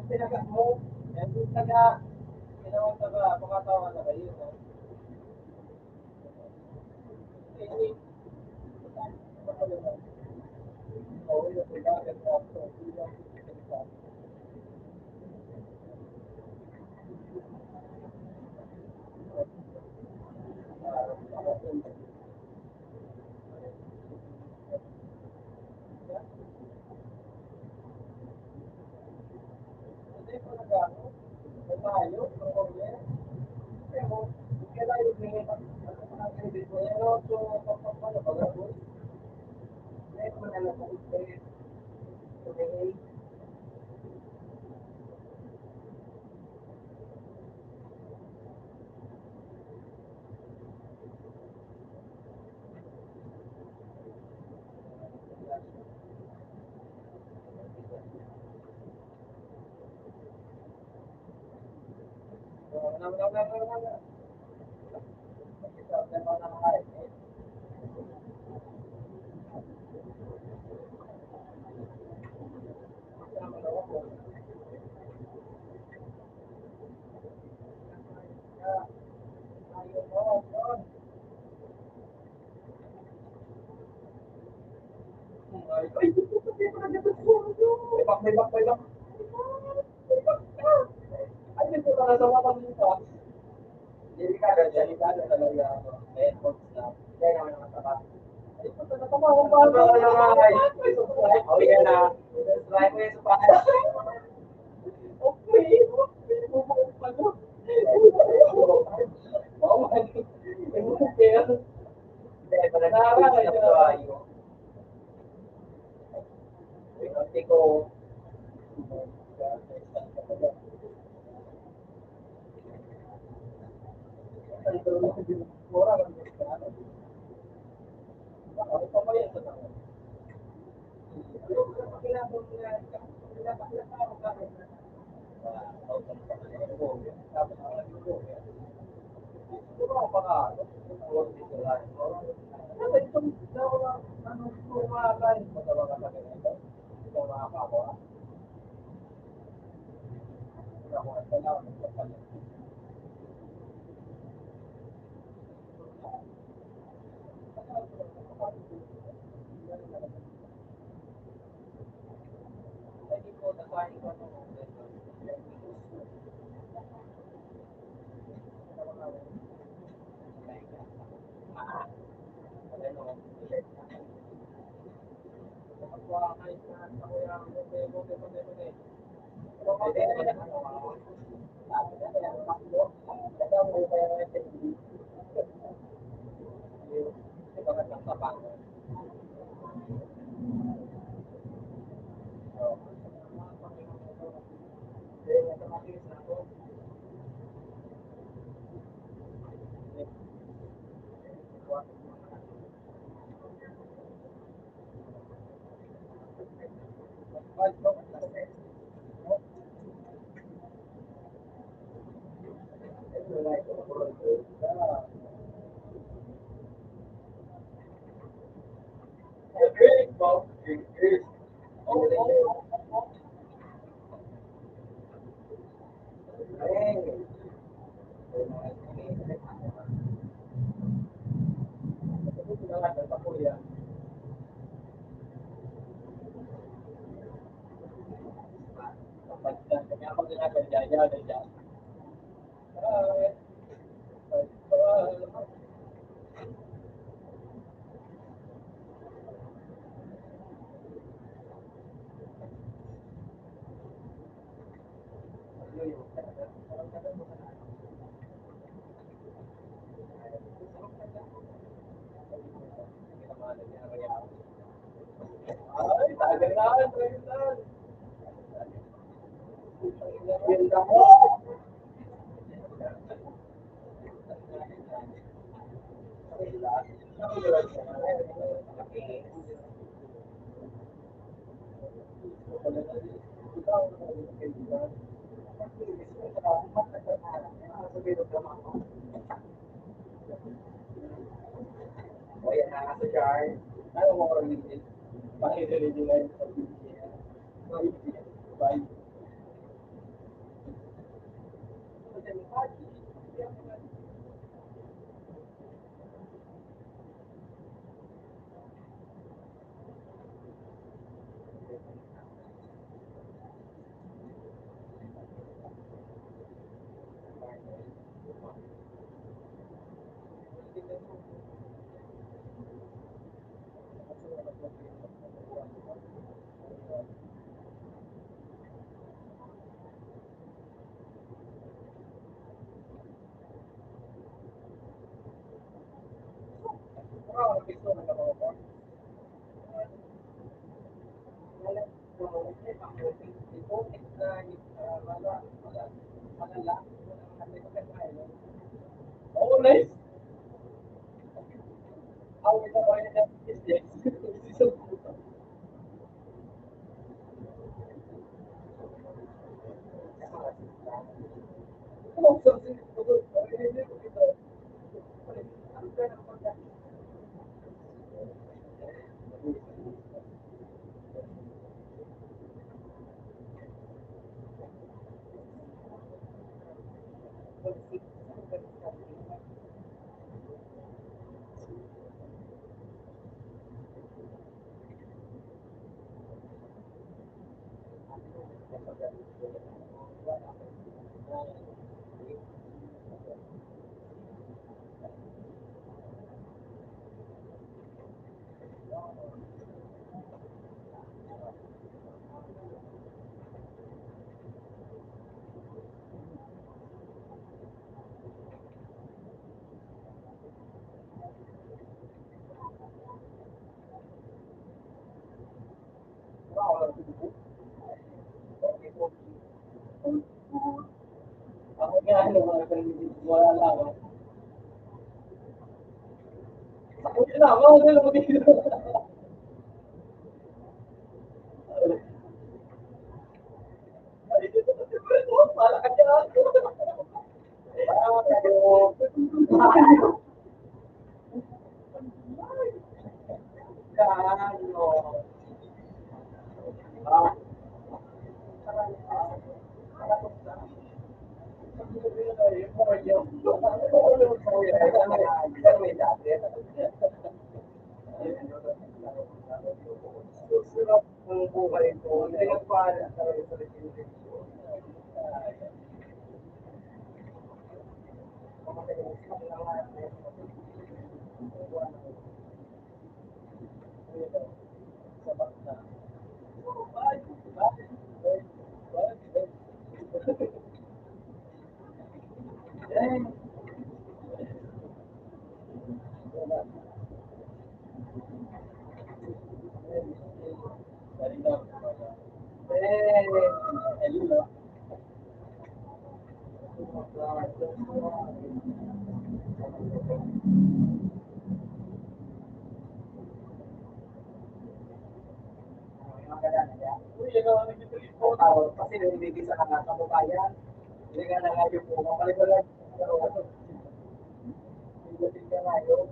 Pinaga mo, yan yung taga, pinawang taga, pakatawa na kayo, no? Oo, yung pinagat na ako, may bak. delikado talaga ako. Airports lang. Kaya naman nakatakas. Ay, punta na tama akong bago. Oh, yan na. Try mo yan sa pahay. Okay. Bubukong pa doon. Oo, man. Pero, Hindi, pala nakakita sa kayo. Kasi ko, ay, tagal na. o yan na sa jar. Ano mo ko rin? Pakilala nila yung bye. Oh, nice. How is the Wala lang. Sakit na, wala na lang dito. Ay, dito sa dito. Wala ka dyan. Kano. Susurap ng buhay ko. Hindi ka pa talaga sa relationship. Kasi nilibigay sa mga kababayan, hindi nga na ngayon po, mapaliwalag, hindi ka ngayon.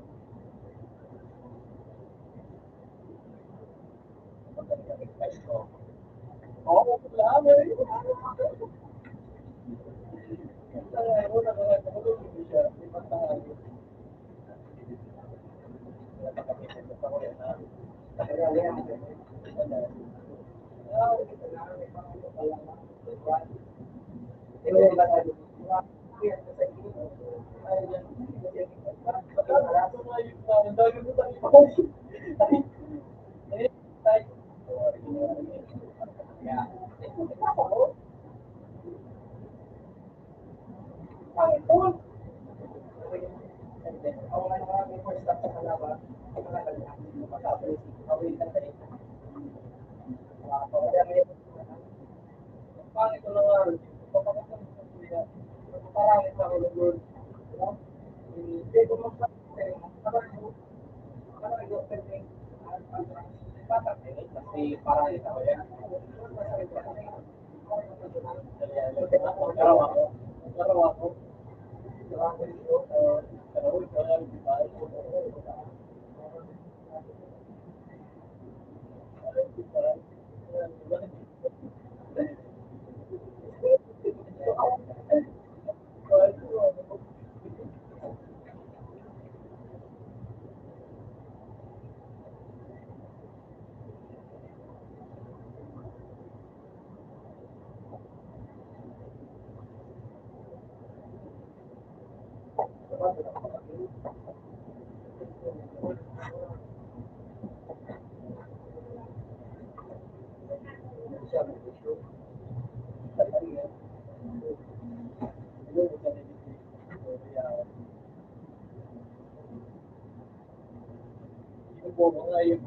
Oo, wala eh.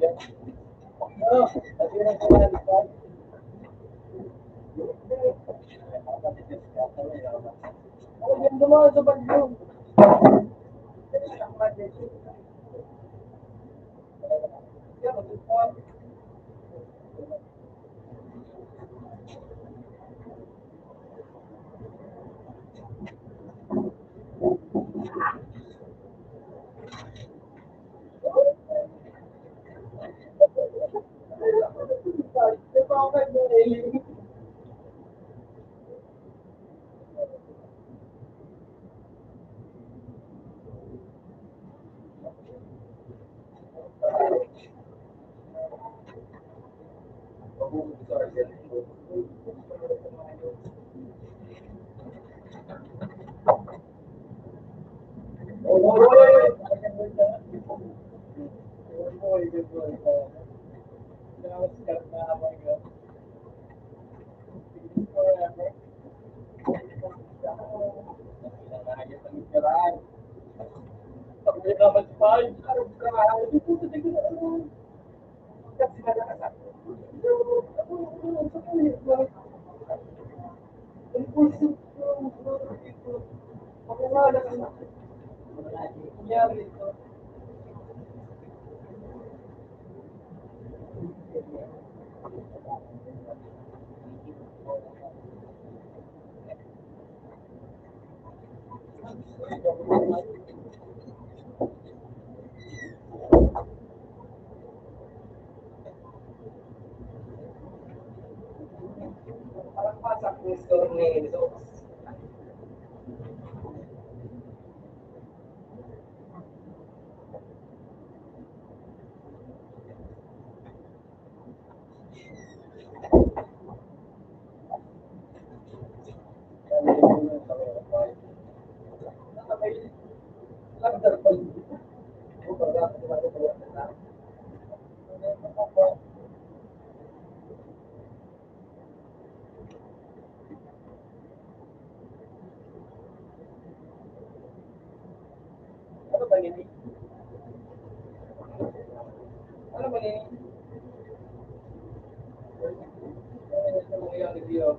Oh, sabi na ko na lipat. Oh, yan dumaan sa bagyo. Yan, magpupuan. Parang pasak ng store ni Lux. Ano ba yun? Ano ba yun? Ano mangyayari dito?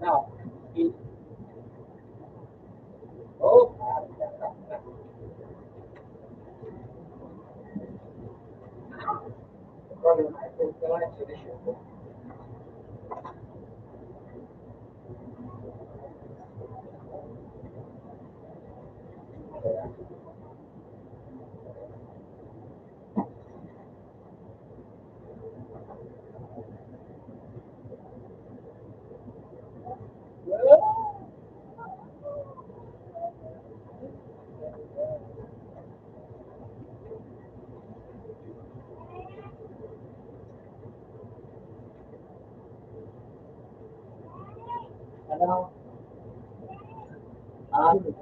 Now, oh, ano? Ano?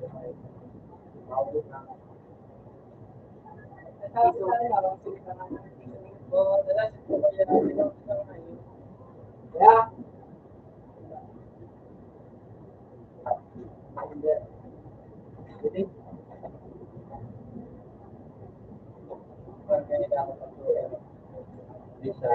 Yeah. Jadi, bisa.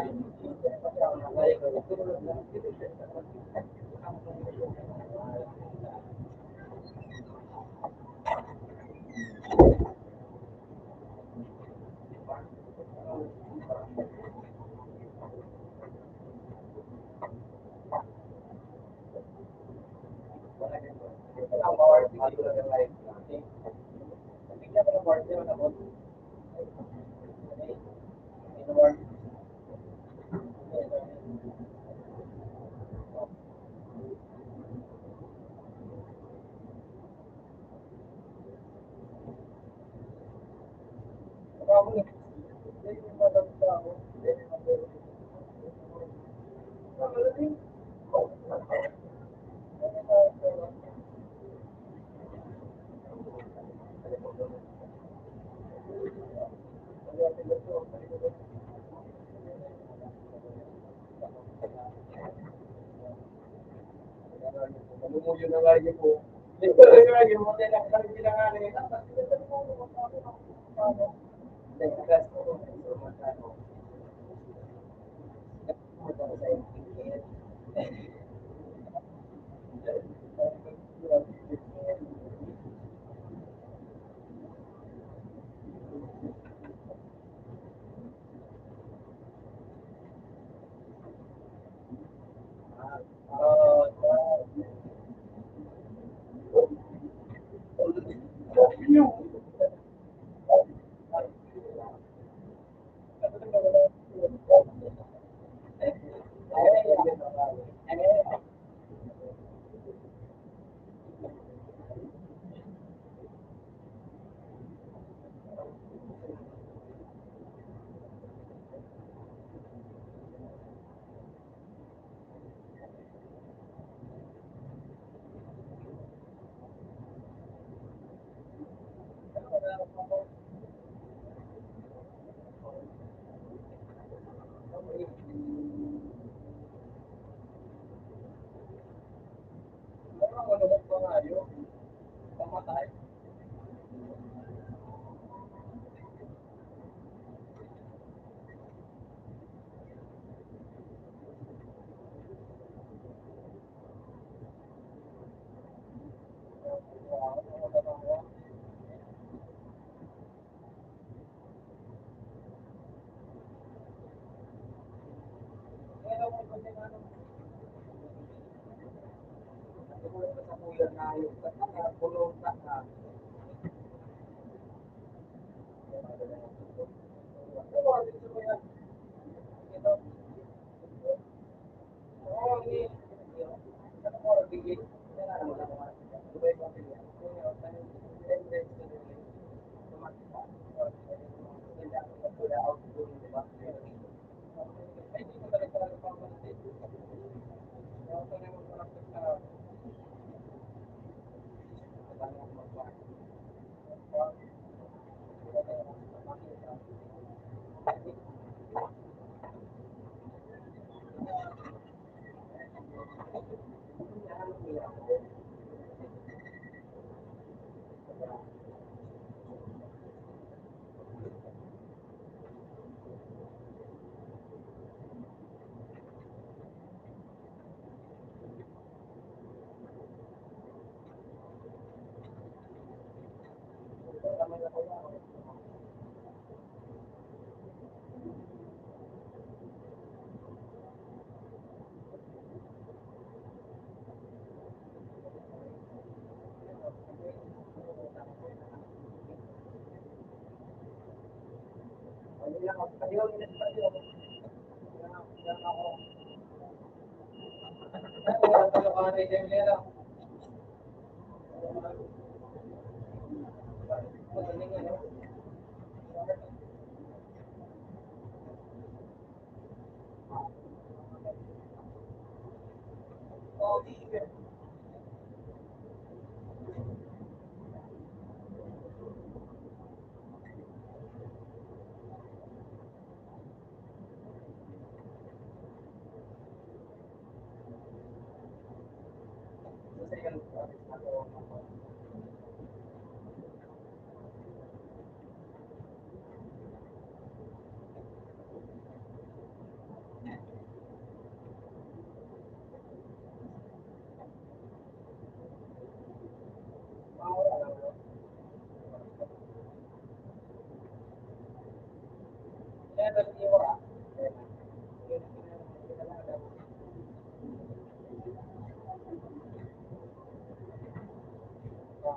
Namumuyo na nga yun po. Ito lagi mo na lang kami pinangalan. Sabi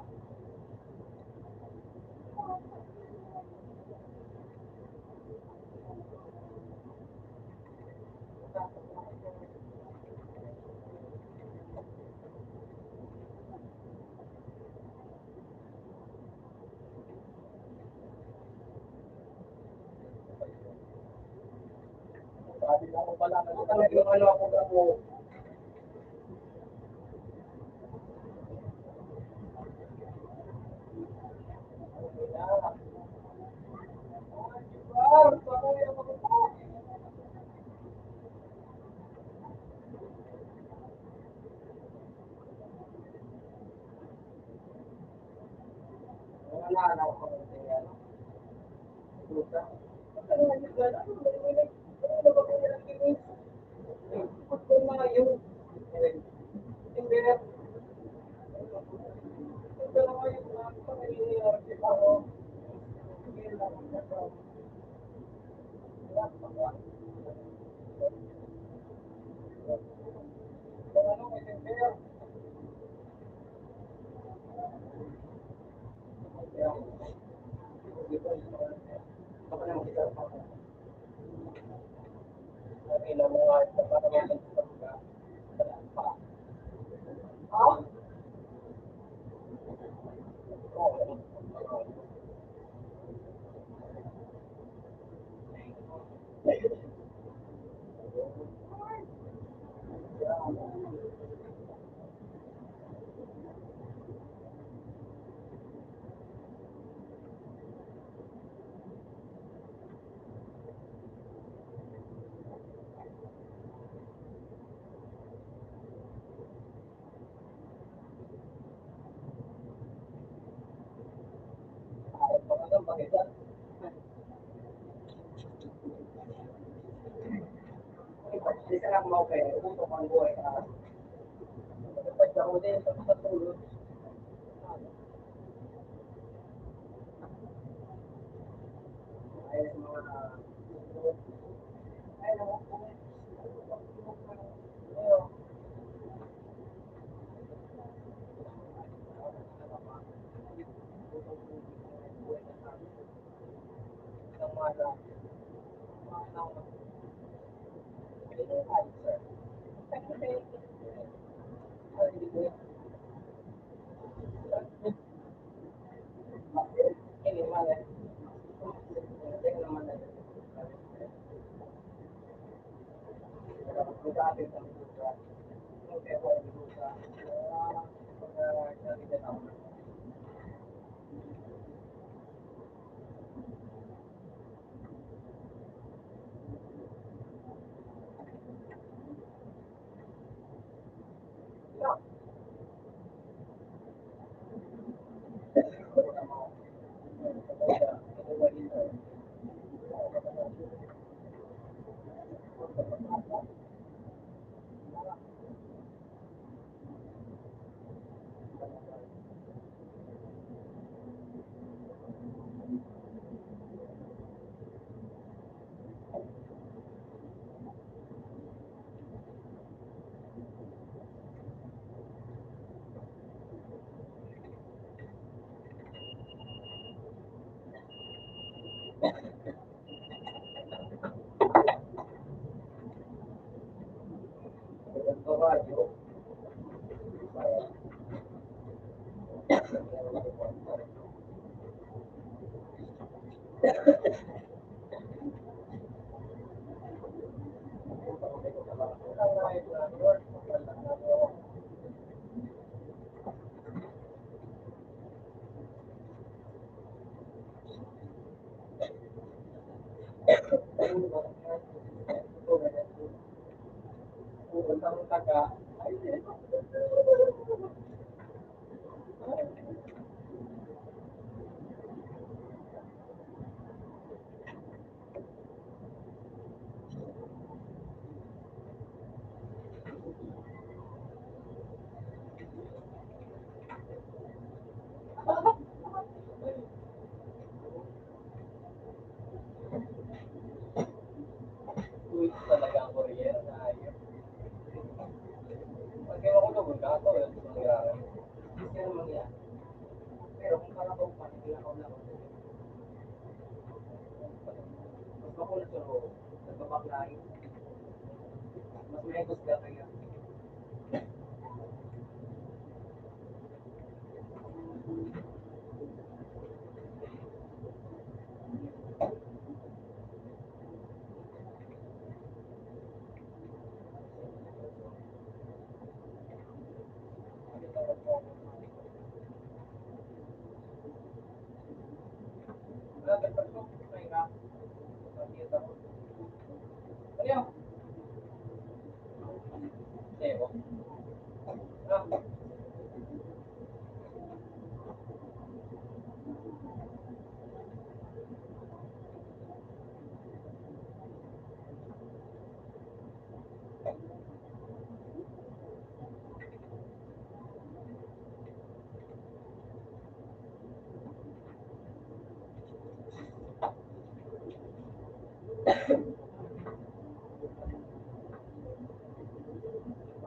na ako pala, talagang ano ako na po. Wala na ako ng ano. Puta. Ano nga yun? Ano ba kung yan ang kinis? Kung mga yun. Hindi. Yung dalawa yung mga pangyayari ako. Hindi lang ako. Ano may sincere? Baka naman kita pa. Sabi na mo nga, para naman ka. Ha? Isa lang mo kayo, utok ang buhay ka. Pag ako din, sa tulog. Ay, mga... Ay, naman. Talaga ang Korea na ayun. Pag Pero kung kalabaw pa, hindi ako lang. Mas makulat pero nagbabaklain. Mas may kusga kaya.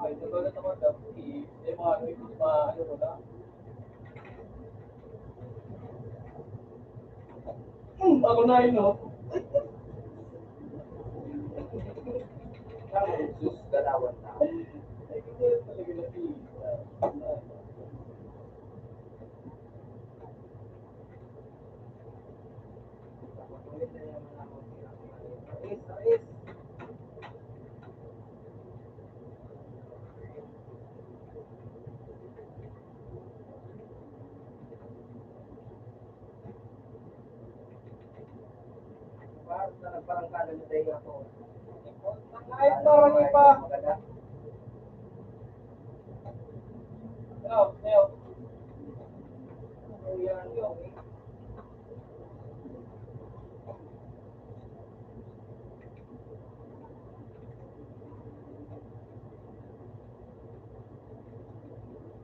Ay, nagulot naman daw. Ano mo na? Ako na yun, no? Sus, galawan na. Ay, hindi talaga nakita. Ulit na yung mga Aris, Aris. Parang kanan na tayo ako. Ay, parang iba. Maganda. Ano, Neo? Ano yan yun eh.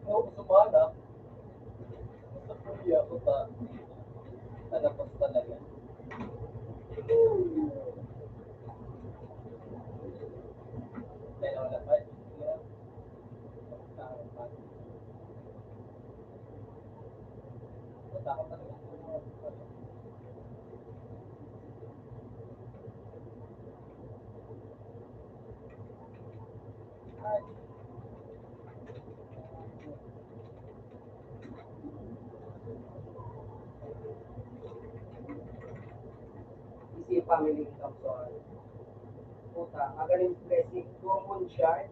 Neo, sumala. Sa Korea ko ba? Talapos talaga. Kaya wala pa. Takot talaga. Ay, Isi family income so puta, magaling blessing common shard.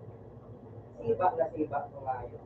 Sibak na sibak ko ngayon.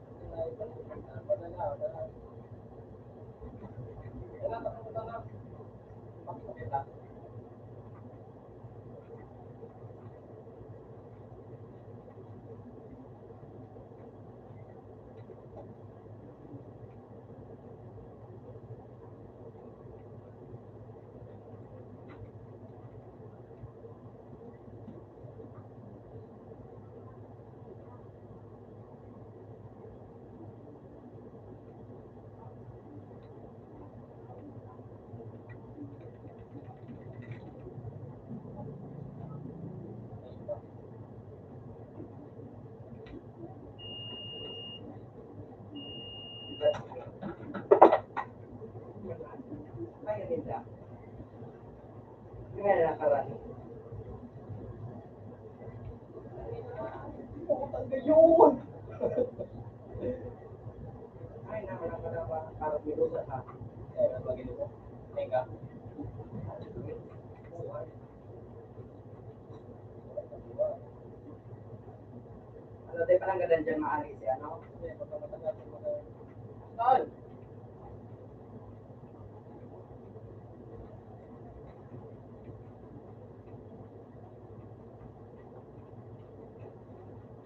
Kaya nila. Kaya na nakaraan. yun! Ay, naman na parang minusa ha. Eh, bagay mo. Teka. Ano tayo parang ganun dyan maalis yan, no? Saan?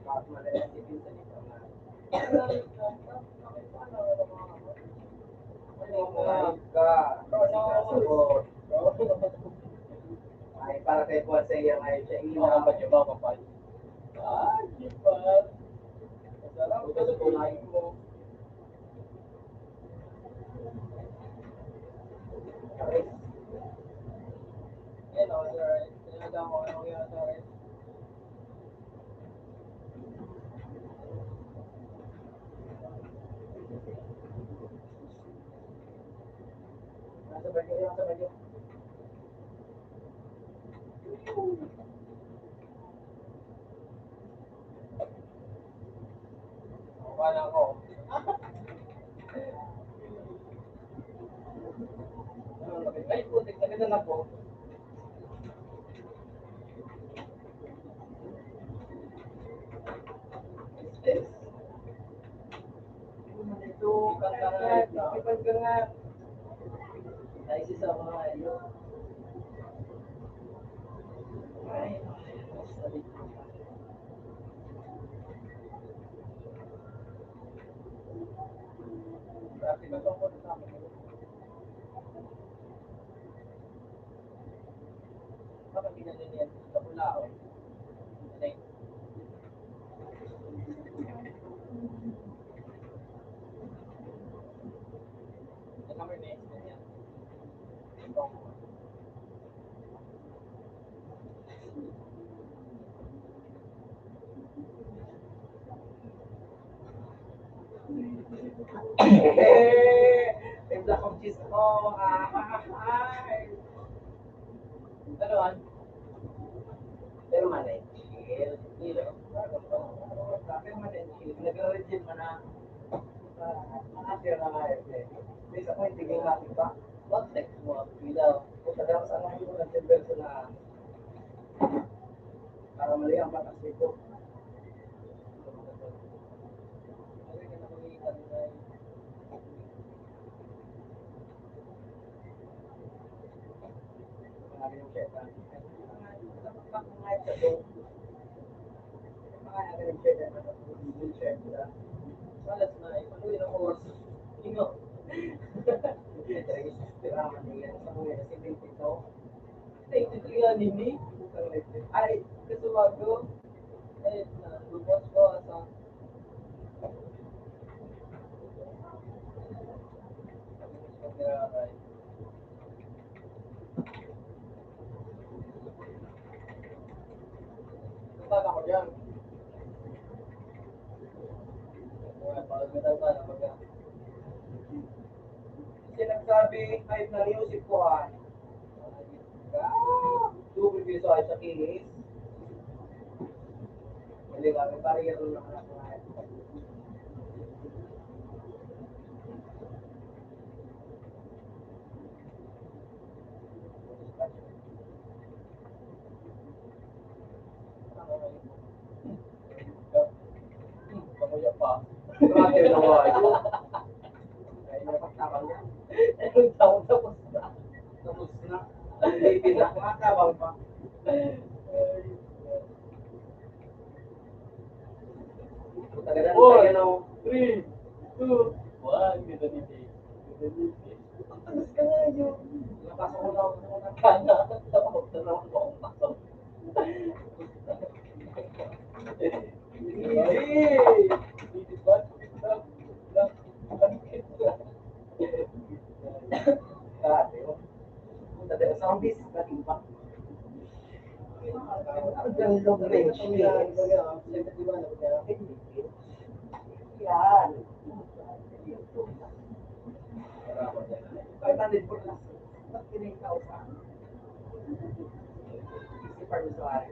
Bakit madalas si Vincent ito na. Oh my God. Ay, para kay Juan sa iya ngayon siya Mga ilaw. ba niyo ba kapal? Ah, di ba? Masarap ka sa kulay mo. Yan o, sir. Tinagam ko anong yan, sir. Sabay kayo, sabay kayo. Wala ako. Ay, putik, naganda na po. Ito, kankangat, kankangat. Ay, si sa mga iyo. Ay, sabi ko. Grabe ba itong kung sa amin? Bakit ginano niya? Sa pula, o? Ano yun? Ano kami next na yan? May black of cheese ko. Ay. Ano an? Pero man ay chill. Pero man ay chill. Nag-origin man na. Share na nga eh. May isa ko yung tigil natin pa. What next mo? Bilaw. Kung talagang sa mga yung nag-verso na para mali ang patas nito. Malas na eh. Panuwi ng oras. Ino. Ay, kasuwago. Ay, lubos ko sa Saan ako dyan? Kasi nagsabi, kahit na music ko ah. Double piso ay sa kinis. Hindi kami, parang yan lang ako nga. Kamuya pa. Grabe na nga ito. Ay, napagtabang niya. Anong taon tapos na? Tapos na. Hindi na. Kumatabang pa. Four, 3, 2, 1. Ganda ni Dave. Ang tagas ka nga yun. Napasok ko na ako sa mga kana. Tapos na naman ko akong pasok. Hindi ba? Grabe, oh. Dati sa ambis, dating pa. Ang gandong range. Yan. 500 po lang. Ba't pinikaw sa akin? Si Parmiswari.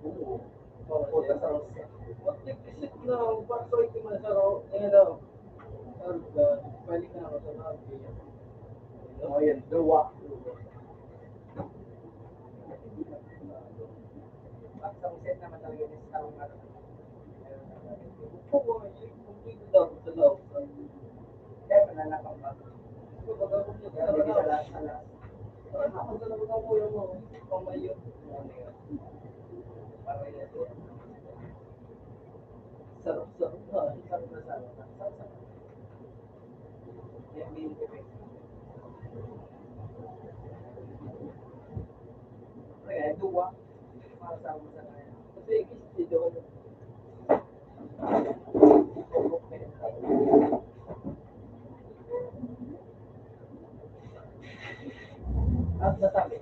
Oo. Puta sa Rosa. Ba't nag-isip na ako? Ba't ko ito masaraw? Ngayon daw. Pwede na ako sa mga biyan. Oo, yan. Duwa. At sa set naman talaga yung sa mga oo, kung dito daw sa loob. Kaya mananakang ba? Hindi sa lahat sa lahat. Ako sa labot ang kuya mo. Pamayo. Para yun ito. Sarap-sarap na. Sarap na sarap. Sarap-sarap. Yan, bilhin ko eh. Kaya, duwa. Para sa mga sa kaya. Kasi, dito ko. At nasabi.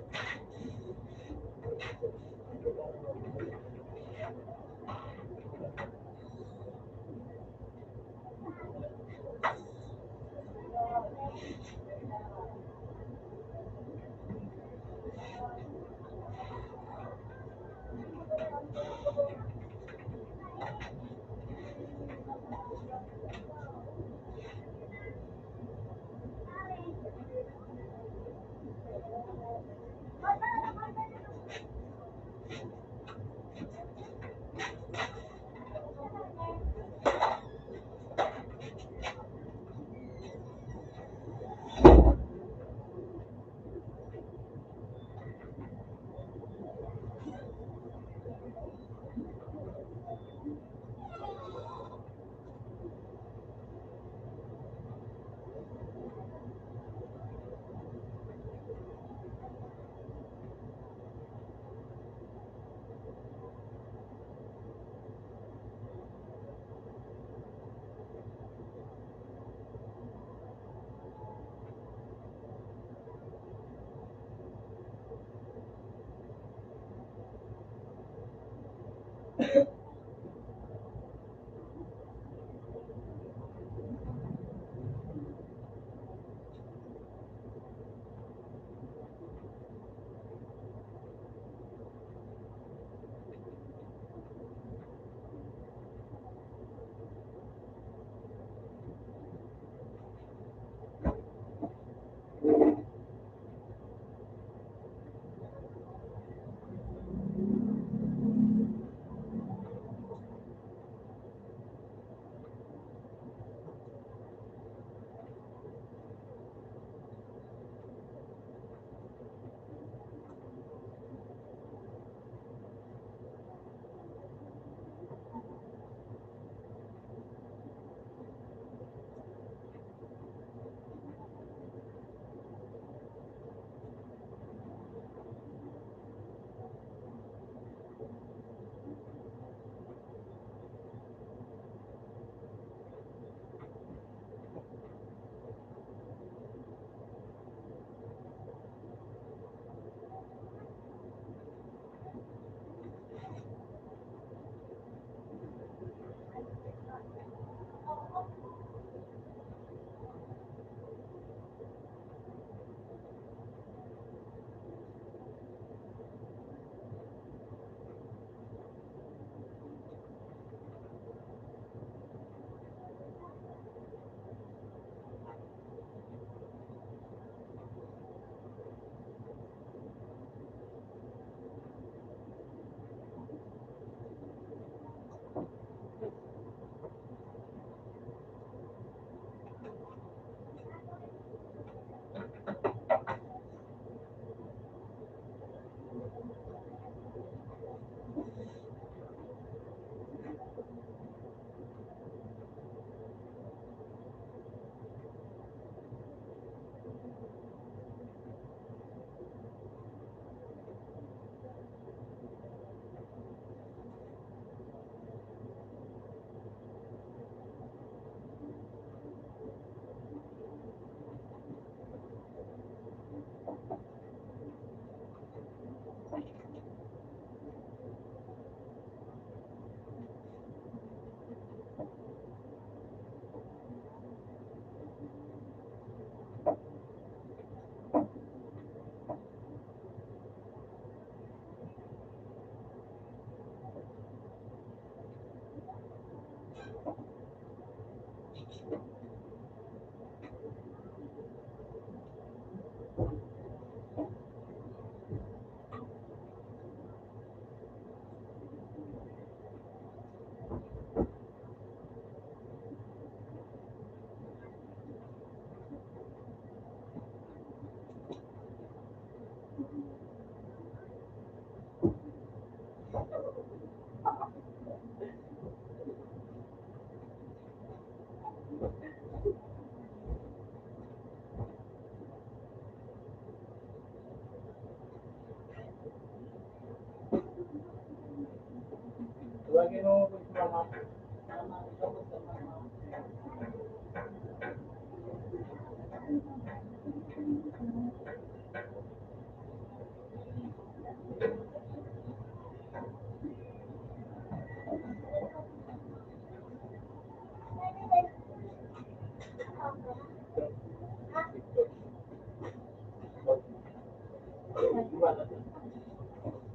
Lagi mo mama.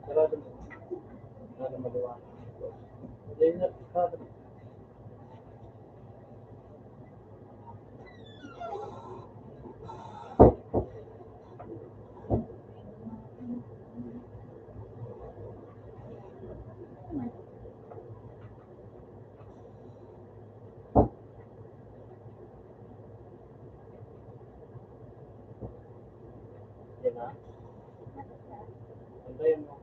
Sarado mo. Sarado mo diwa. Hindi na sarado. Yan na. Antayin mo.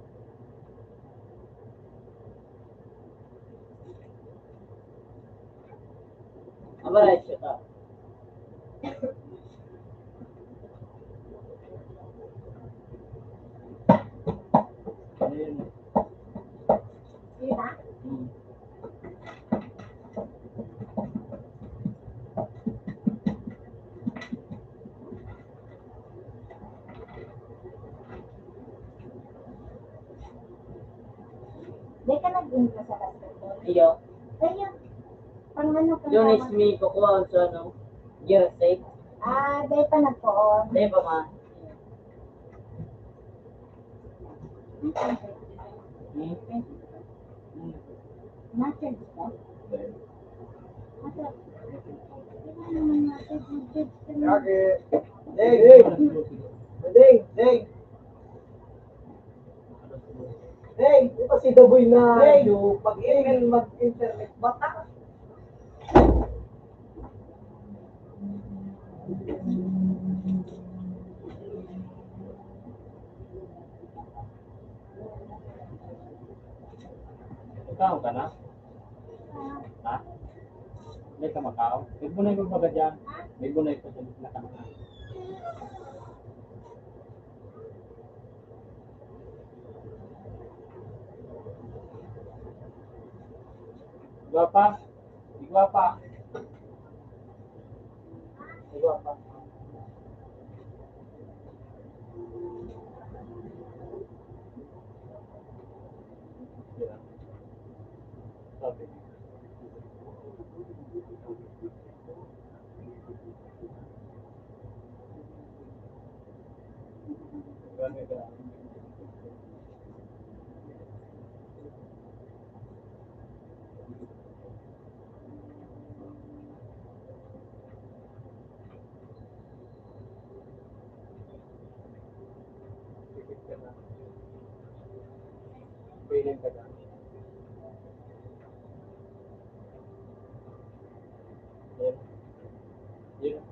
Amaray siya ka. Ano yun? Sige ba? Di ka nag-intro sa basketball. Iyo. Kaya, pang ano ka Yun is naman? me ko kuha sa ano. Gear safe. Ah, di pa nagpoon. Hindi pa ma. Hmm? Message ka? Message. Di ba naman message? Message ka na. Ding! Ding! Ding! Ding! Di ba si Daboy na yung pag-email mag-internet bata? Ikaw ka na? Ha? May ka Macau? May bunay ko baga dyan. May bunay ko dyan na ka na. Guwapa? Di guwapa? Di guwapa? Yeah. Sabi. Gano'n ka. Sikit ka na. Feeling ka na. Yan. Yan.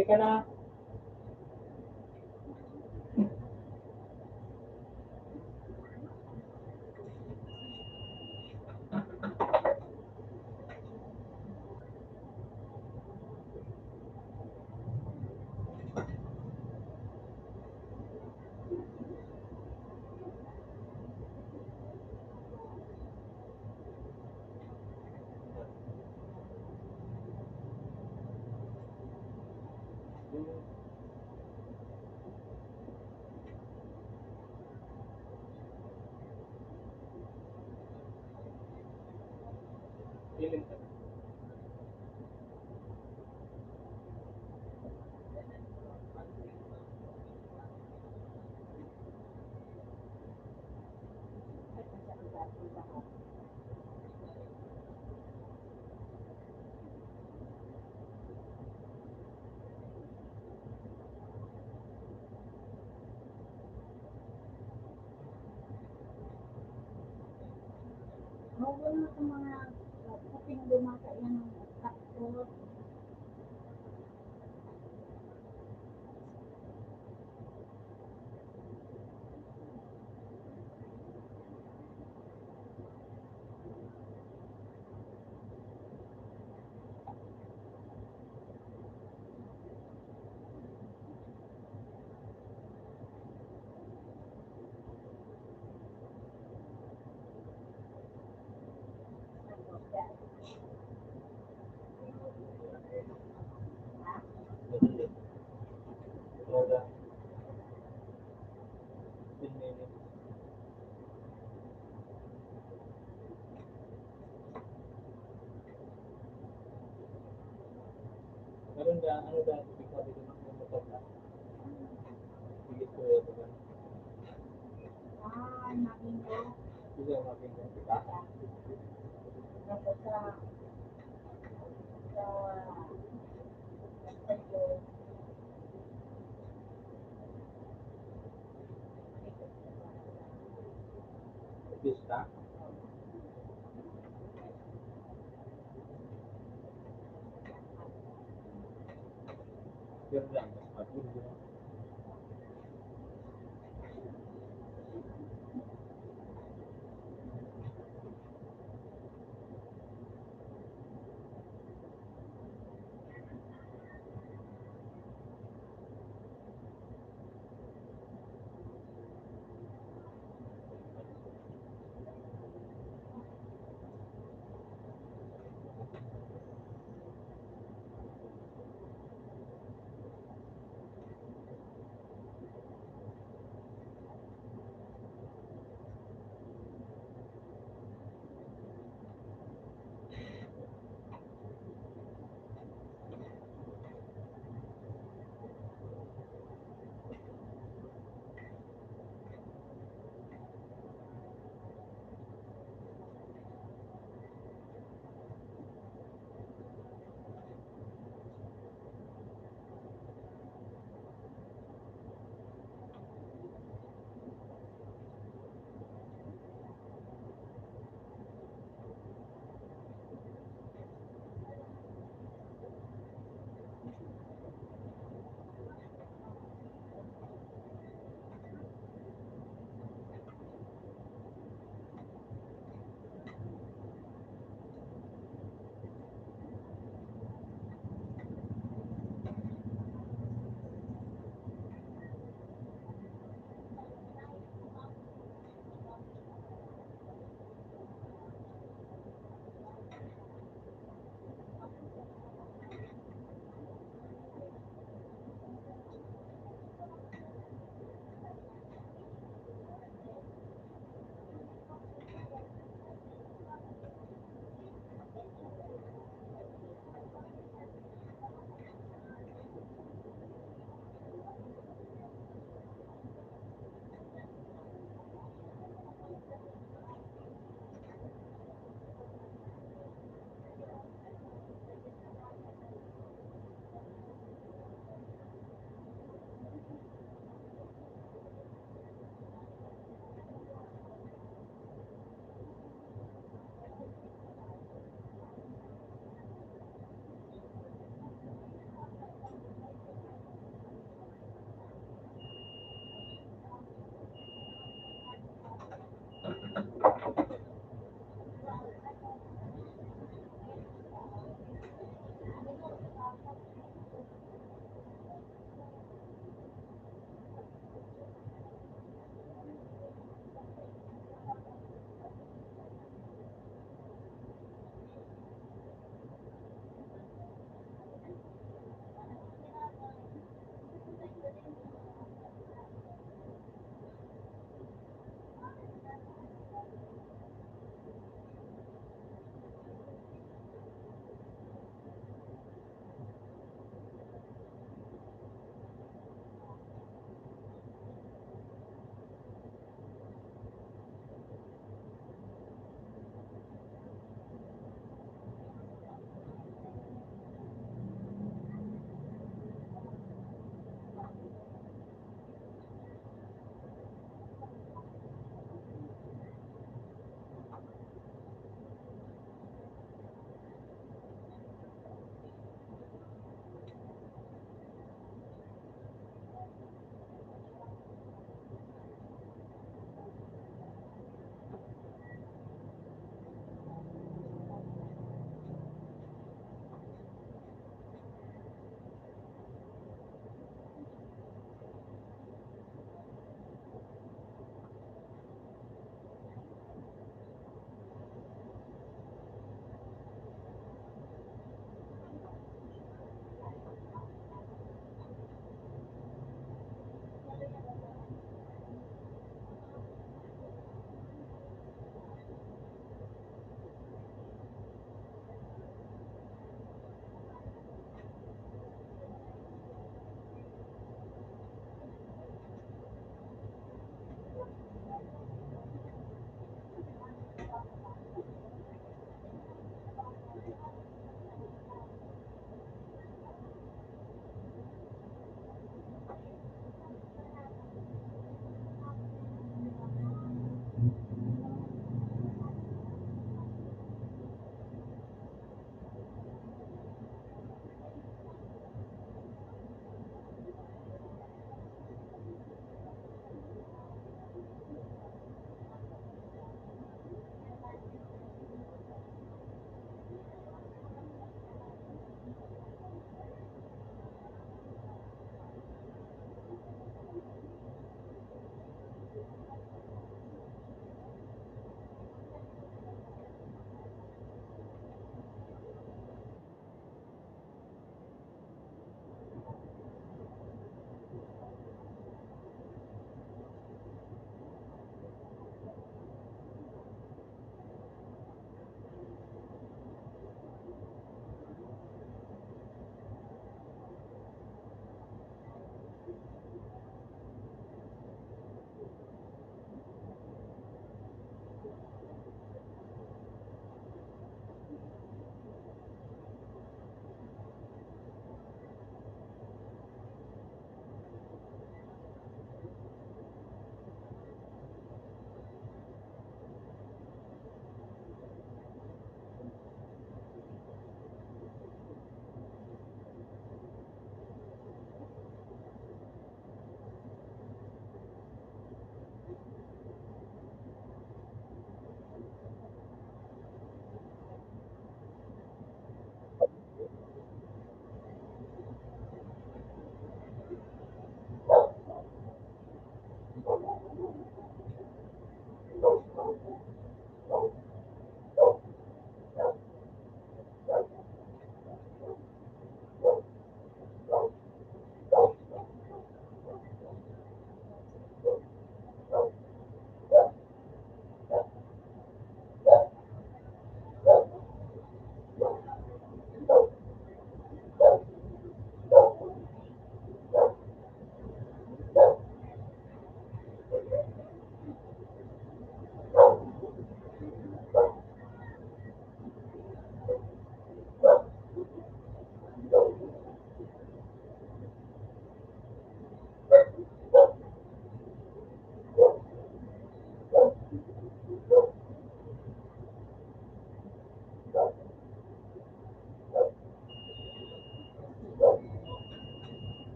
Ready ka na? Feeling ka. Mawala sa mga kuping lumaka yan ng takot. Talaga. 10 minutes. Meron ka, ano ba, ibig sabi ko ng motor ka? Sige, ko yun. Nakin ko. Sige, making ko. Kita? Tapos sa tayo. Pista? Yun lang.